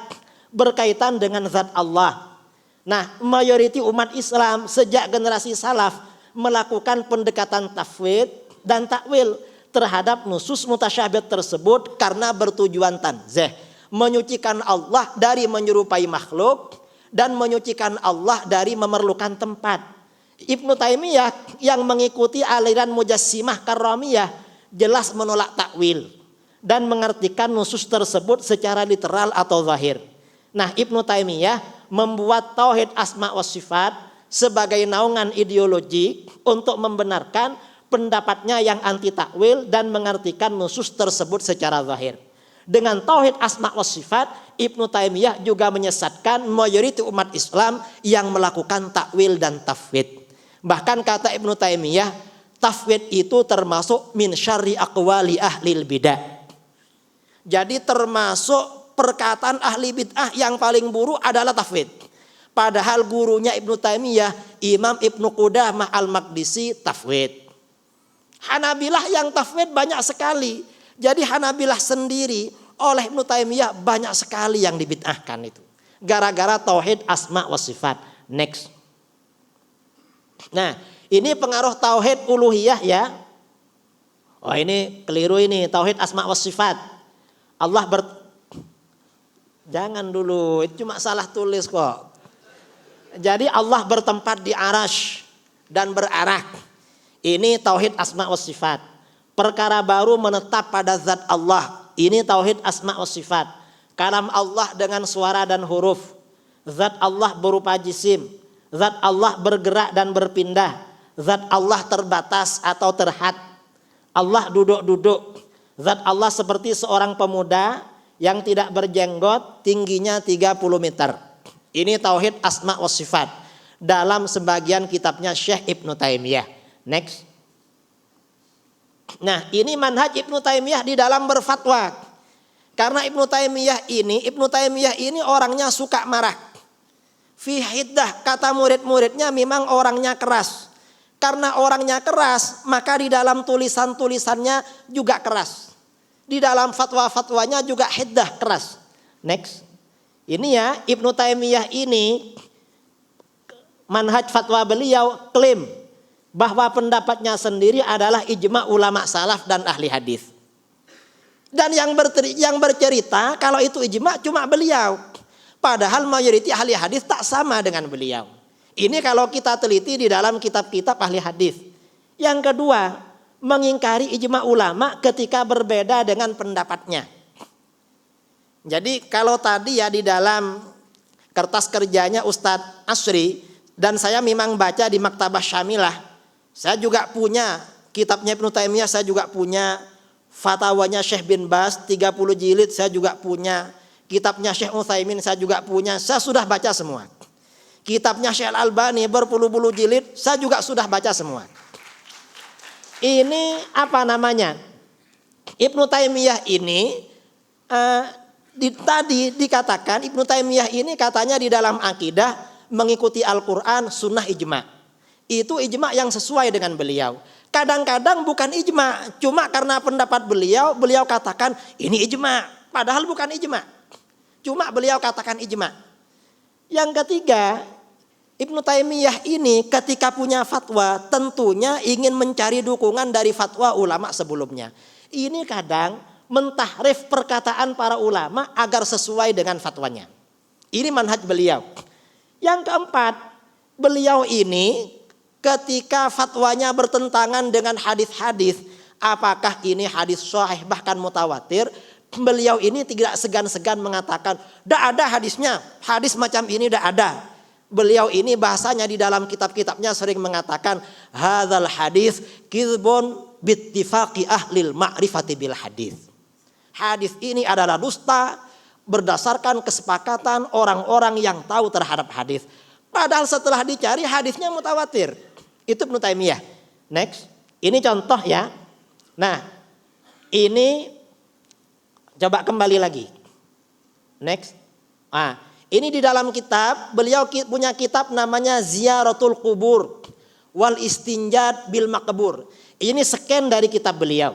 berkaitan dengan zat Allah. Nah, mayoriti umat Islam sejak generasi salaf melakukan pendekatan tafwid dan takwil terhadap nusus mutasyabihat tersebut karena bertujuan tanzih, menyucikan Allah dari menyerupai makhluk dan menyucikan Allah dari memerlukan tempat. Ibnu Taimiyah yang mengikuti aliran Mujassimah Karramiyah jelas menolak takwil dan mengartikan nusus tersebut secara literal atau zahir. Nah, Ibnu Taimiyah membuat tauhid asma wa sifat sebagai naungan ideologi untuk membenarkan pendapatnya yang anti takwil dan mengartikan nusus tersebut secara zahir. Dengan tauhid asma wa sifat, Ibnu Taimiyah juga menyesatkan mayoriti umat Islam yang melakukan takwil dan tafwid. Bahkan kata Ibnu Taimiyah, tafwid itu termasuk min syarri aqwali ahlil bidah. Jadi termasuk perkataan ahli bid'ah yang paling buruk adalah tafwid. Padahal gurunya Ibnu Taimiyah, Imam Ibnu Qudamah Al-Maqdisi tafwid. Hanabilah yang tafwid banyak sekali. Jadi Hanabilah sendiri oleh Ibnu Taimiyah banyak sekali yang dibid'ahkan itu. Gara-gara tauhid asma wa sifat. Next. Nah, ini pengaruh tauhid uluhiyah ya. Oh ini keliru ini, tauhid asma wa sifat. Jangan dulu, itu cuma salah tulis kok. Jadi Allah bertempat di arasy dan berarak. Ini tauhid asma wa sifat. Perkara baru menetap pada zat Allah. Ini tauhid asma wa sifat. Kalam Allah dengan suara dan huruf. Zat Allah berupa jisim. Zat Allah bergerak dan berpindah. Zat Allah terbatas atau terhad. Allah duduk-duduk. Zat Allah seperti seorang pemuda yang tidak berjenggot tingginya 30 meter. Ini tauhid asma wa sifat dalam sebagian kitabnya Syekh Ibnu Taimiyah. Next. Nah, ini manhaj Ibnu Taimiyah di dalam berfatwa. Karena Ibnu Taimiyah ini orangnya suka marah. Fi hiddah, kata murid-muridnya memang orangnya keras. Karena orangnya keras, maka di dalam tulisan-tulisannya juga keras. Di dalam fatwa-fatwanya juga hiddah, keras. Next. Ini ya, Ibnu Taimiyah ini manhaj fatwa beliau klaim bahwa pendapatnya sendiri adalah ijma ulama salaf dan ahli hadis. Dan yang bercerita kalau itu ijma cuma beliau. Padahal mayoritas ahli hadis tak sama dengan beliau. Ini kalau kita teliti di dalam kitab-kitab ahli hadis. Yang kedua, mengingkari ijma ulama ketika berbeda dengan pendapatnya. Jadi kalau tadi ya di dalam kertas kerjanya Ustadz Asri, dan saya memang baca di Maktabah Syamilah, saya juga punya kitabnya Ibnu Taimiyah, saya juga punya fatwanya Syekh bin Baz 30 jilid, saya juga punya kitabnya Syekh Utsaimin, saya juga punya, saya sudah baca semua. Kitabnya Syekh Al-Albani berpuluh-puluh jilid, saya juga sudah baca semua. Ini apa namanya? Ibnu Taimiyah ini tadi dikatakan Ibnu Taimiyah ini katanya di dalam akidah mengikuti Al-Quran, sunnah, ijma. Itu ijma yang sesuai dengan beliau. Kadang-kadang bukan ijma, cuma karena pendapat beliau katakan ini ijma, padahal bukan ijma. Cuma beliau katakan ijma. Yang ketiga, Ibnu Taimiyah ini ketika punya fatwa tentunya ingin mencari dukungan dari fatwa ulama sebelumnya. Ini kadang mentahrif perkataan para ulama agar sesuai dengan fatwanya. Ini manhaj beliau. Yang keempat, beliau ini ketika fatwanya bertentangan dengan hadis-hadis, apakah ini hadis sahih bahkan mutawatir, beliau ini tidak segan-segan mengatakan, "Tidak ada hadisnya, hadis macam ini tidak ada." Beliau ini bahasanya di dalam kitab-kitabnya sering mengatakan, "Hadzal hadis kizbun bittifaqi ahlil ma'rifati bil hadis." Hadis ini adalah dusta berdasarkan kesepakatan orang-orang yang tahu terhadap hadis. Padahal setelah dicari hadisnya mutawatir. Itu Ibnu Taimiyah. Next. Ini contoh ya. Nah, ini coba kembali lagi. Next. Ini di dalam kitab, beliau punya kitab namanya Ziyaratul Qubur wal Istinjad bil Maqbur. Ini scan dari kitab beliau.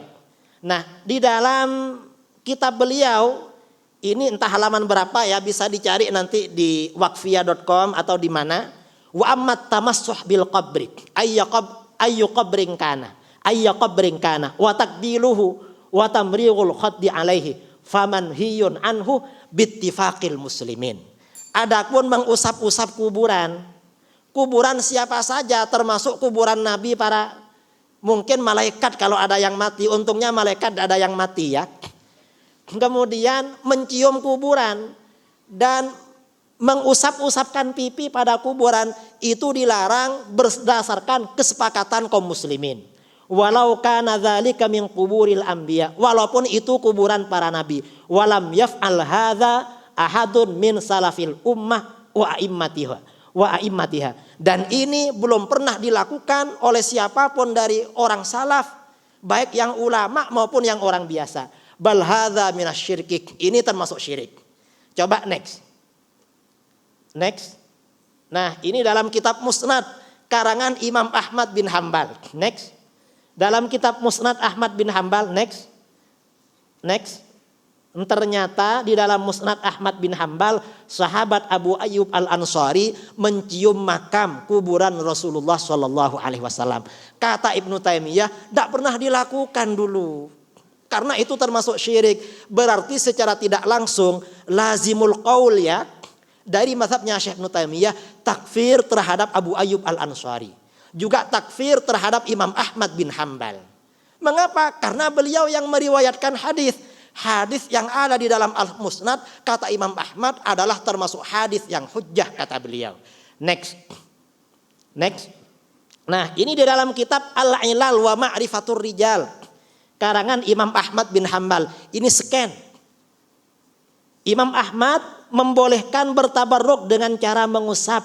Nah, di dalam kitab beliau ini entah halaman berapa ya, bisa dicari nanti di waqfiyah.com atau di mana. Wa ammat tamassuh bil qabri ayyu qabrin kana wa takdiluhu wa tamrighul khaddi alaihi faman hiyun anhu bittifaqil muslimin. Adapun mengusap-usap kuburan siapa saja termasuk kuburan nabi, para mungkin malaikat kalau ada yang mati, untungnya malaikat ada yang mati ya. Kemudian mencium kuburan dan mengusap-usapkan pipi pada kuburan itu dilarang berdasarkan kesepakatan kaum muslimin. Walau kana dzalika min quburil anbiya, walaupun itu kuburan para nabi. Walam yaf'al hadza ahadun min salafil ummah wa a'immatiha. Dan ini belum pernah dilakukan oleh siapapun dari orang salaf, baik yang ulama maupun yang orang biasa. Bal hadza minasyirki, ini termasuk syirik. Coba next. Nah, ini dalam kitab Musnad karangan Imam Ahmad bin Hambal. Next. Dalam kitab Musnad Ahmad bin Hambal, next. Ternyata di dalam Musnad Ahmad bin Hambal, sahabat Abu Ayyub Al-Ansari mencium makam kuburan Rasulullah SAW. Kata Ibnu Taimiyah, tidak pernah dilakukan dulu. Karena itu termasuk syirik. Berarti secara tidak langsung lazimul qaul ya, dari mazhabnya Syekh Ibnu Taimiyah, takfir terhadap Abu Ayyub Al-Ansari. Juga takfir terhadap Imam Ahmad bin Hambal. Mengapa? Karena beliau yang meriwayatkan hadis. Hadis yang ada di dalam Al-Musnad, kata Imam Ahmad, adalah termasuk hadis yang hujjah, kata beliau. Next. Nah, ini di dalam kitab Al-Ilal wa Ma'rifatur Rijal karangan Imam Ahmad bin Hambal. Ini scan. Imam Ahmad membolehkan bertabarruk dengan cara mengusap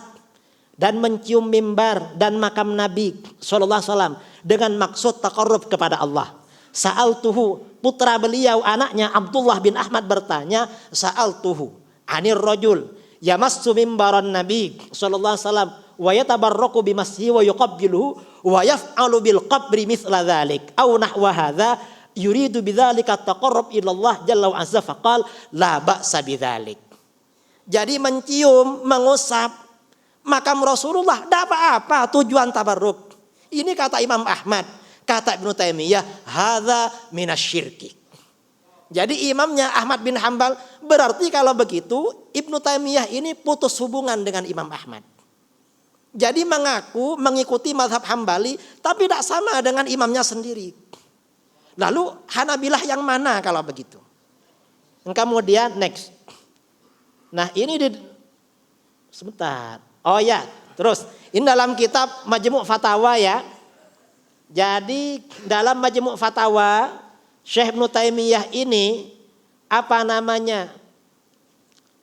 dan mencium mimbar dan makam Nabi sallallahu alaihi wasallam dengan maksud taqarrub kepada Allah. Sa'altuhu, putra beliau anaknya Abdullah bin Ahmad bertanya, sa'altuhu anir rajul yamassu mimbaran Nabi sallallahu alaihi wasallam wa yatabarraku bimashi wa yuqabbiluhu wa yaf'alu bil qabri mithla dzalik aw nahwa hadza yuridu bidzalika taqarrub ila Allah jalla wa azza faqal la ba'sa bidzalik. Jadi mencium, mengusap makam Rasulullah tidak apa-apa, tujuan tabarruk. Ini kata Imam Ahmad. Kata Ibnu Taimiyah, hadza minasyirki. Jadi imamnya Ahmad bin Hambal, berarti kalau begitu Ibnu Taimiyah ini putus hubungan dengan Imam Ahmad. Jadi mengaku mengikuti mazhab Hambali tapi tidak sama dengan imamnya sendiri. Lalu Hanabilah yang mana kalau begitu? Kemudian next. Nah ini sebentar. Oh ya, terus ini dalam kitab Majmu' Fatawa ya. Jadi dalam Majmu' Fatawa Syekh Ibnu Taimiyah ini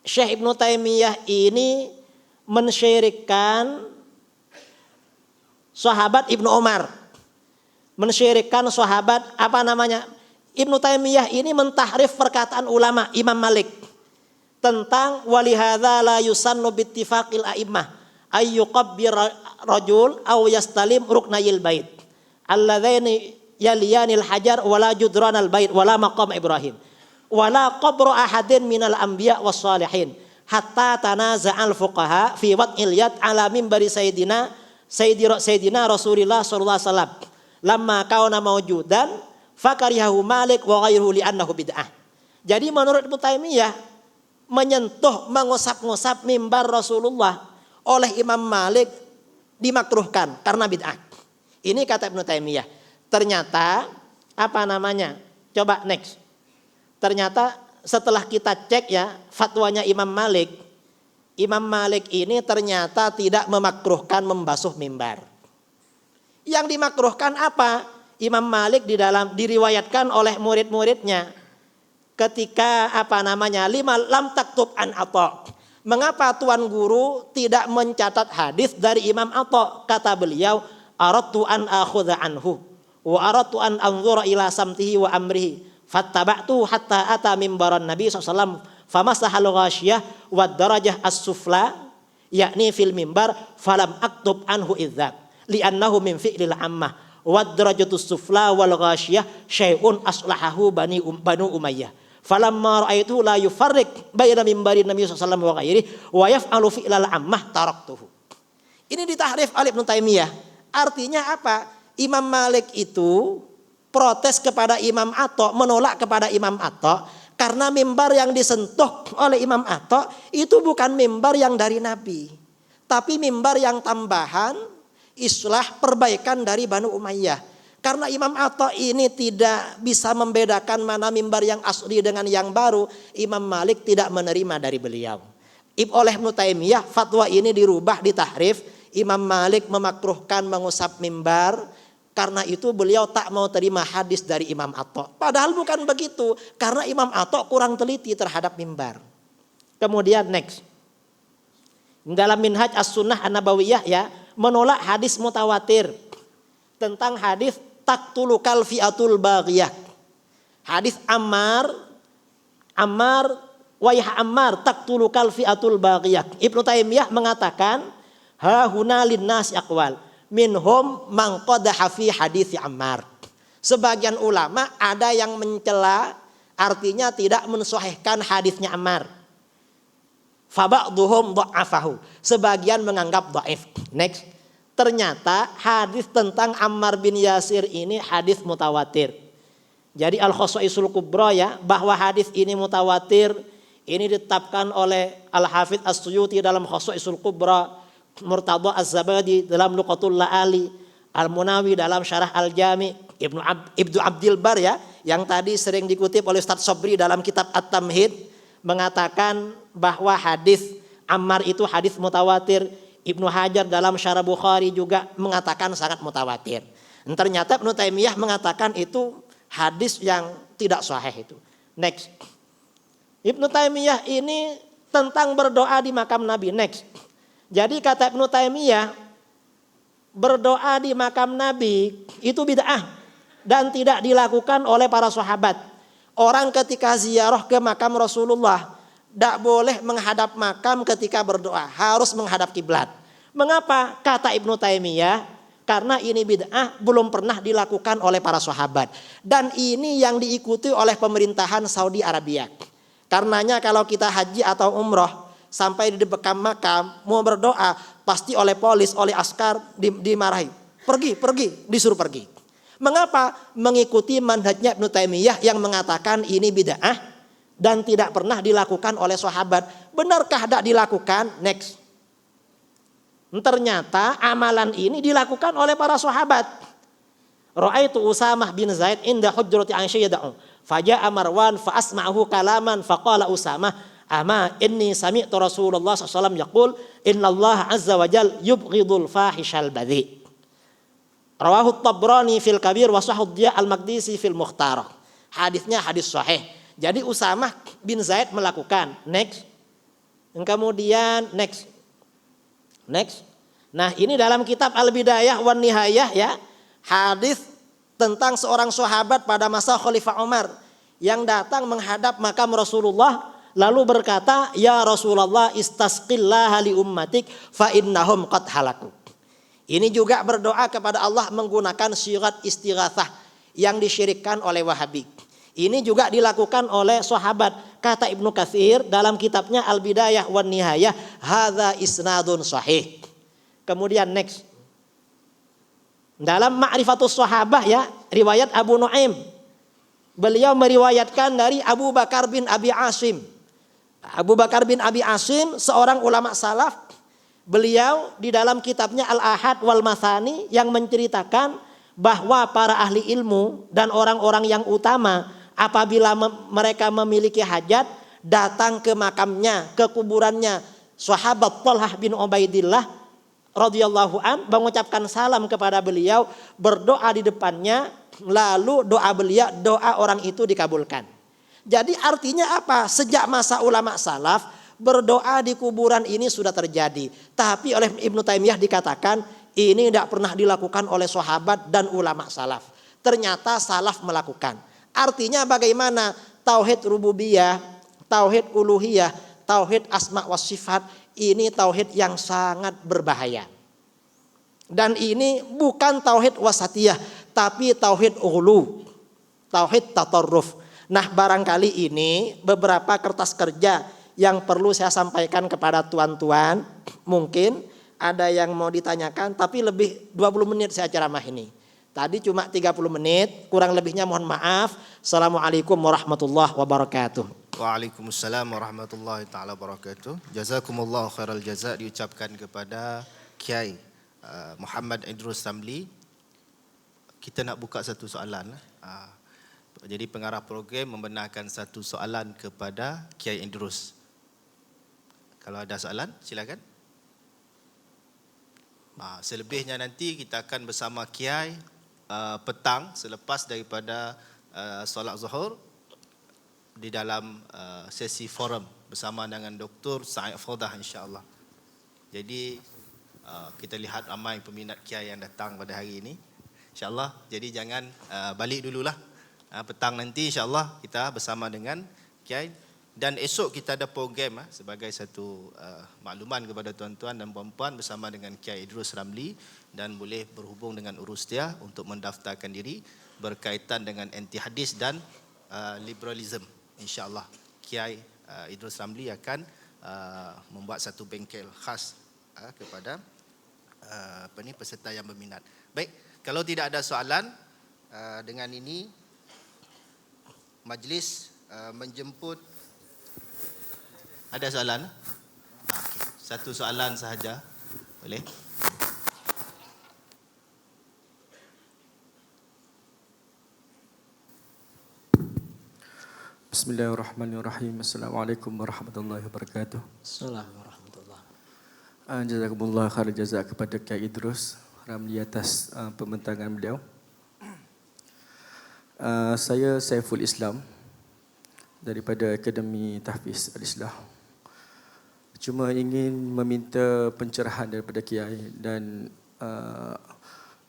Syekh Ibnu Taimiyah ini mensyirikkan sahabat Ibnu Umar. Mensyirikkan sahabat Ibnu Taimiyah ini mentahrif perkataan ulama Imam Malik tentang walihadza la yusannu bittifaqil a'immah ayyuqabbir rajul aw yastalim ruknayil bait alladzaini yaliyanil hajar wala judranal bait wala maqam Ibrahim wala qabru ahadin minal anbiya was salihin hatta tanaza'al fuqaha fi wad'il yad ala minbari sayyidina Rasulullah sallallahu alaihi wasallam lamma kauna mawjudan fakarihahu Malik wa ghairuhu li'annahu bid'ah. Jadi menurut Ibnu Taimiyah menyentuh mengusap-ngusap mimbar Rasulullah oleh Imam Malik dimakruhkan karena bid'ah. Ini kata Ibnu Taimiyah. Ternyata coba next. Ternyata setelah kita cek ya fatwanya Imam Malik ini ternyata tidak memakruhkan membasuh mimbar. Yang dimakruhkan apa? Imam Malik diriwayatkan oleh murid-muridnya ketika lam taktub an Atha. Mengapa tuan guru tidak mencatat hadis dari Imam Atha? Kata beliau, aradtu an akhudha anhu wa aradtu an anzura ila samtihi wa amrihi fattaba'tu hatta ata mimbaran Nabi SAW famasahal ghasyiyah wa darajah as-sufla yakni fil mimbar falam aktub anhu idzak li'annahu min fi'lil ammah wa darajatus sufla wal ghasyiyah syai'un aslahahu banu Umayyah falamma ra'aitu la yufarriq baina mimbarin Nabi SAW wa ghairihi wa yaf'alu fi'lal ammah taraktuhu. Ini ditahrif oleh Ibnu Taimiyah. Artinya apa? Imam Malik itu protes kepada Imam Atha, menolak kepada Imam Atha karena mimbar yang disentuh oleh Imam Atha itu bukan mimbar yang dari Nabi, tapi mimbar yang tambahan islah perbaikan dari Banu Umayyah. Karena Imam Atha ini tidak bisa membedakan mana mimbar yang asli dengan yang baru, Imam Malik tidak menerima dari beliau. Oleh Ibnu Taimiyah fatwa ini dirubah, ditahrif. Imam Malik memakruhkan mengusap mimbar. Karena itu beliau tak mau terima hadis dari Imam Atha. Padahal bukan begitu. Karena Imam Atha kurang teliti terhadap mimbar. Kemudian next. Dalam Minhaj As-Sunnah An-Nabawiyah ya. Menolak hadis mutawatir. Tentang hadis taqtulukal fi'atul baghiyah. Hadis Ammar. Wayah Ammar taqtulukal fi'atul baghiyah. Ibnu Taimiyah mengatakan. Ha huna linnas aqwal. Minhum man qadaha fi hadits Ammar. Sebagian ulama ada yang mencela, artinya tidak mensahihkan hadisnya Ammar. Fa ba'dhum dha'afahu. Sebagian menganggap dhaif. Next. Ternyata hadis tentang Ammar bin Yasir ini hadis mutawatir. Jadi Al-Khosaisul Kubra ya, bahwa hadis ini mutawatir, ini ditetapkan oleh Al-Hafidz As-Suyuti dalam Khosaisul Kubra. Murtadha Az-Zabadi dalam Luqatul La'ali, Al-Munawi dalam Syarah Al-Jami, Ibnu Abdil Bar ya, yang tadi sering dikutip oleh Ustaz Sobri dalam kitab At-Tamhid, mengatakan bahwa hadis Ammar itu hadis mutawatir. Ibnu Hajar dalam Syarah Bukhari juga mengatakan sangat mutawatir. Dan ternyata Ibnu Taimiyah mengatakan itu hadis yang tidak sahih itu. Next. Ibnu Taimiyah ini tentang berdoa di makam Nabi. Next. Jadi kata Ibnu Taimiyah, berdoa di makam Nabi itu bid'ah dan tidak dilakukan oleh para sahabat. Orang ketika ziarah ke makam Rasulullah tidak boleh menghadap makam ketika berdoa, harus menghadap kiblat. Mengapa? Kata Ibnu Taimiyah, karena ini bid'ah belum pernah dilakukan oleh para sahabat. Dan ini yang diikuti oleh pemerintahan Saudi Arabia. Karenanya kalau kita haji atau umroh sampai di depan makam mau berdoa pasti oleh polis, oleh askar dimarahi. Pergi, disuruh pergi. Mengapa? Mengikuti manhajnya Ibnu Taimiyah yang mengatakan ini bid'ah dan tidak pernah dilakukan oleh sahabat. Benarkah tidak dilakukan? Next. Ternyata amalan ini dilakukan oleh para sahabat. Ra'aitu Usamah bin Zaid inda hujrati Aisyah yad'u. Faja'a Marwan fa asma'ahu kalaman faqala Usamah, "Ama inni sami'tu Rasulullah sallallahu alaihi wasallam yaqul innallaha azza wa jal yubghidul fahishal badhi." Rawahu Tabrani fil Kabir wa Sahih Diya al-Maqdisi fil Mukhtarah. Hadisnya hadis sahih. Jadi Usamah bin Zaid melakukan. Next. Kemudian next. Nah, ini dalam kitab Al-Bidayah wan Nihayah ya, hadis tentang seorang sahabat pada masa Khalifah Umar yang datang menghadap makam Rasulullah lalu berkata, "Ya Rasulullah, istasqillah li ummatik fa innahum qad halaku." Ini juga berdoa kepada Allah menggunakan syirat istighatsah yang disyirikkan oleh Wahabi. Ini juga dilakukan oleh sahabat. Kata Ibnu Katsir dalam kitabnya Al-Bidayah wan Nihayah, hadza isnadun sahih. Kemudian next. Dalam Ma'rifatus Sahabah ya, riwayat Abu Nuaim. Beliau meriwayatkan dari Abu Bakar bin Abi Asim. Abu Bakar bin Abi Asim seorang ulama salaf. Beliau di dalam kitabnya Al-Ahad wal Mathani yang menceritakan bahwa para ahli ilmu dan orang-orang yang utama apabila mereka memiliki hajat datang ke makamnya, ke kuburannya sahabat Thalhah bin Ubaidillah radhiyallahu an, mengucapkan salam kepada beliau, berdoa di depannya, lalu doa orang itu dikabulkan. Jadi artinya apa? Sejak masa ulama salaf berdoa di kuburan ini sudah terjadi. Tapi oleh Ibnu Taimiyah dikatakan ini tidak pernah dilakukan oleh sahabat dan ulama salaf. Ternyata salaf melakukan. Artinya bagaimana? Tauhid rububiyah, tauhid uluhiyah, tauhid asma wa sifat, ini tauhid yang sangat berbahaya. Dan ini bukan tauhid wasatiyah, tapi tauhid ulu, tauhid tatarruf. Nah, barangkali ini beberapa kertas kerja yang perlu saya sampaikan kepada tuan-tuan. Mungkin ada yang mau ditanyakan, tapi lebih 20 menit saya ceramah ini. Tadi cuma 30 menit, kurang lebihnya mohon maaf. Assalamualaikum warahmatullahi wabarakatuh. Waalaikumsalam warahmatullahi taala wabarakatuh. Jazakumullah khairal jaza diucapkan kepada Kiai Muhammad Idrus Ramli. Kita nak buka satu soalan. Jadi pengarah program membenarkan satu soalan kepada Kiai Idrus. Kalau ada soalan, silakan. Selebihnya nanti kita akan bersama Kiai petang selepas daripada solat zuhur di dalam sesi forum bersama dengan Dr. Sa'id Fawdah insya-Allah. Jadi kita lihat ramai peminat Kiai yang datang pada hari ini insya-Allah. Jadi jangan balik dululah. Petang nanti insya-Allah kita bersama dengan Kiai, dan esok kita ada program sebagai satu makluman kepada tuan-tuan dan puan-puan bersama dengan Kiai Idrus Ramli, dan boleh berhubung dengan urus dia untuk mendaftarkan diri berkaitan dengan anti hadis dan liberalism. InsyaAllah Kiai Idrus Ramli akan membuat satu bengkel khas kepada peserta yang berminat. Baik, kalau tidak ada soalan, dengan ini majlis menjemput. Ada soalan? Okay. Satu soalan sahaja. Boleh? Bismillahirrahmanirrahim. Assalamualaikum warahmatullahi wabarakatuh. Assalamualaikum warahmatullahi wabarakatuh. Jazakumullah khair jazak kepada Kiai Idrus Ramli atas pembentangan beliau. Saya Saiful Islam daripada Akademi Tahfiz Al-Islah. Cuma ingin meminta pencerahan daripada Kiai dan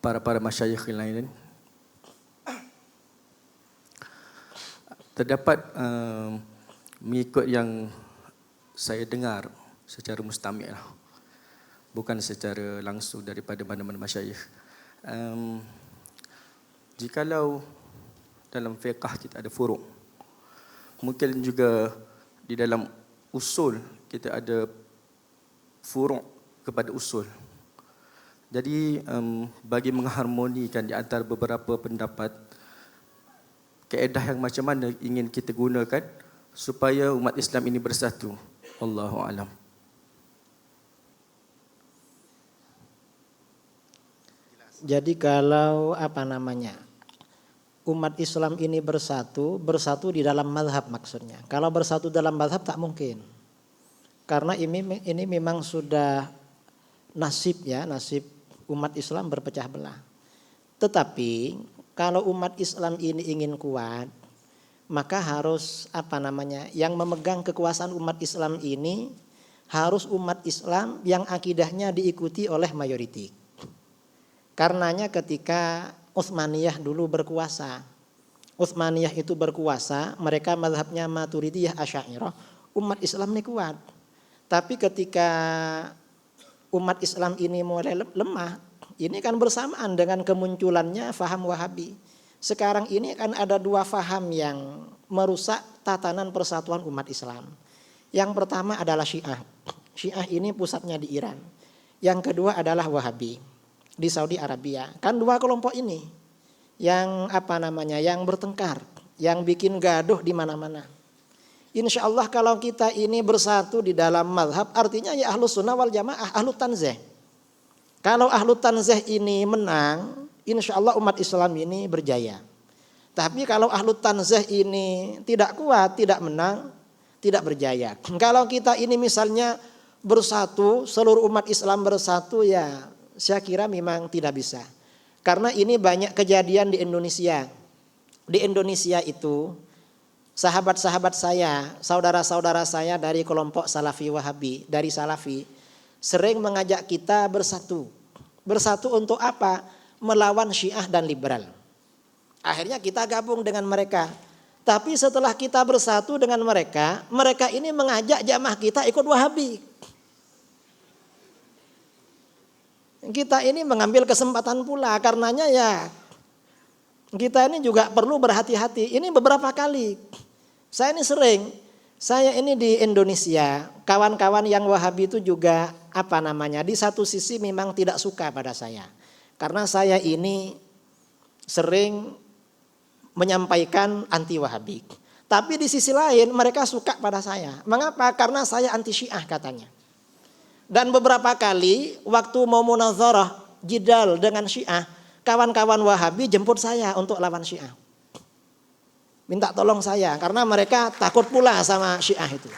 para masyayikh yang lain. Terdapat mengikut yang saya dengar secara mustami' lah, bukan secara langsung daripada mana-mana masyayikh. Jikalau dalam fiqh kita ada furu', mungkin juga di dalam usul kita ada furu' kepada usul. Jadi bagi mengharmonikan di antara beberapa pendapat, kaedah yang macam mana ingin kita gunakan supaya umat Islam ini bersatu. Allahu a'lam. Jadi kalau umat Islam ini bersatu di dalam mazhab maksudnya. Kalau bersatu dalam mazhab tak mungkin. Karena ini memang sudah nasib umat Islam berpecah belah. Tetapi kalau umat Islam ini ingin kuat, maka harus yang memegang kekuasaan umat Islam ini harus umat Islam yang akidahnya diikuti oleh mayoriti. Karenanya ketika Utsmaniyah dulu berkuasa, Utsmaniyah itu berkuasa, mereka mazhabnya Maturidiyah Asy'ariyah, umat Islam ini kuat. Tapi ketika umat Islam ini mulai lemah, ini kan bersamaan dengan kemunculannya faham Wahabi. Sekarang ini kan ada dua faham yang merusak tatanan persatuan umat Islam. Yang pertama adalah Syiah. Syiah ini pusatnya di Iran. Yang kedua adalah Wahabi di Saudi Arabia. Kan dua kelompok ini yang yang bertengkar, yang bikin gaduh di mana-mana. Insya Allah kalau kita ini bersatu di dalam mazhab, artinya ya Ahlus Sunnah wal Jamaah, Ahlu Tanzih. Kalau Ahlu Tanzih ini menang, insya Allah umat Islam ini berjaya. Tapi kalau Ahlu Tanzih ini tidak kuat, tidak menang, tidak berjaya. Kalau kita ini misalnya bersatu, seluruh umat Islam bersatu, ya saya kira memang tidak bisa. Karena ini banyak kejadian di Indonesia. Di Indonesia itu sahabat-sahabat saya, saudara-saudara saya dari kelompok Salafi Wahabi, dari Salafi, sering mengajak kita bersatu. Bersatu untuk apa? Melawan Syiah dan liberal. Akhirnya kita gabung dengan mereka. Tapi setelah kita bersatu dengan mereka, mereka ini mengajak jamaah kita ikut Wahabi. Kita ini mengambil kesempatan pula, karenanya ya kita ini juga perlu berhati-hati. Ini beberapa kali. Saya ini di Indonesia, kawan-kawan yang Wahabi itu juga di satu sisi memang tidak suka pada saya. Karena saya ini sering menyampaikan anti Wahabi. Tapi di sisi lain mereka suka pada saya. Mengapa? Karena saya anti Syiah katanya. Dan beberapa kali waktu mau munazarah jidal dengan Syiah, kawan-kawan Wahabi jemput saya untuk lawan Syiah. Minta tolong saya karena mereka takut pula sama Syiah itu.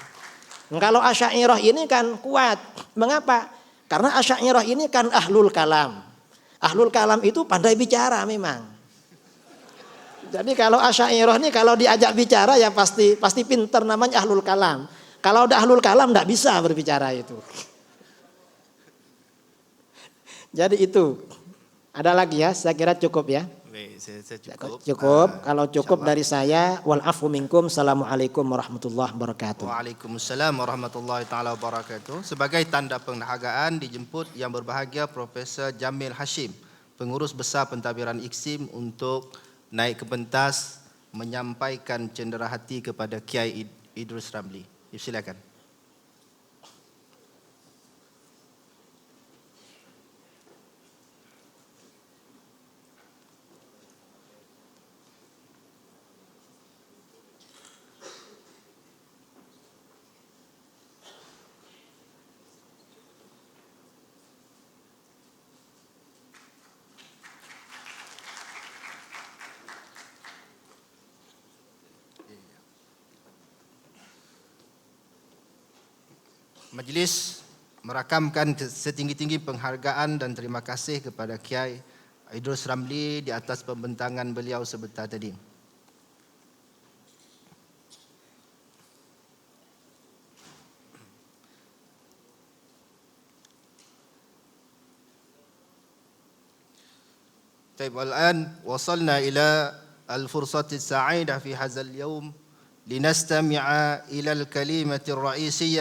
Kalau Asy'ariyah ini kan kuat. Mengapa? Karena Asy'ariyah ini kan ahlul kalam. Ahlul kalam itu pandai bicara memang. Jadi kalau Asy'ariyah ini kalau diajak bicara ya pasti pinter, namanya ahlul kalam. Kalau udah ahlul kalam enggak bisa berbicara itu. Jadi itu. Ada lagi ya, saya kira cukup ya. Baik, saya cukup. Cukup. Kalau cukup dari saya, wal afu minkum. Assalamualaikum warahmatullahi wabarakatuh. Waalaikumsalam warahmatullahi taala wabarakatuh. Sebagai tanda penghargaan dijemput yang berbahagia Profesor Jamil Hashim, Pengurus Besar Pentadbiran IKSIM, untuk naik ke pentas menyampaikan cenderahati kepada Kiai Idrus Ramli. Silakan. Majlis merakamkan setinggi-tinggi penghargaan dan terima kasih kepada Kiai Idrus Ramli di atas pembentangan beliau sebentar tadi. طيب الآن وصلنا إلى الفرصة السعيدة في هذا اليوم لنستمع إلى الكلمة الرئيسية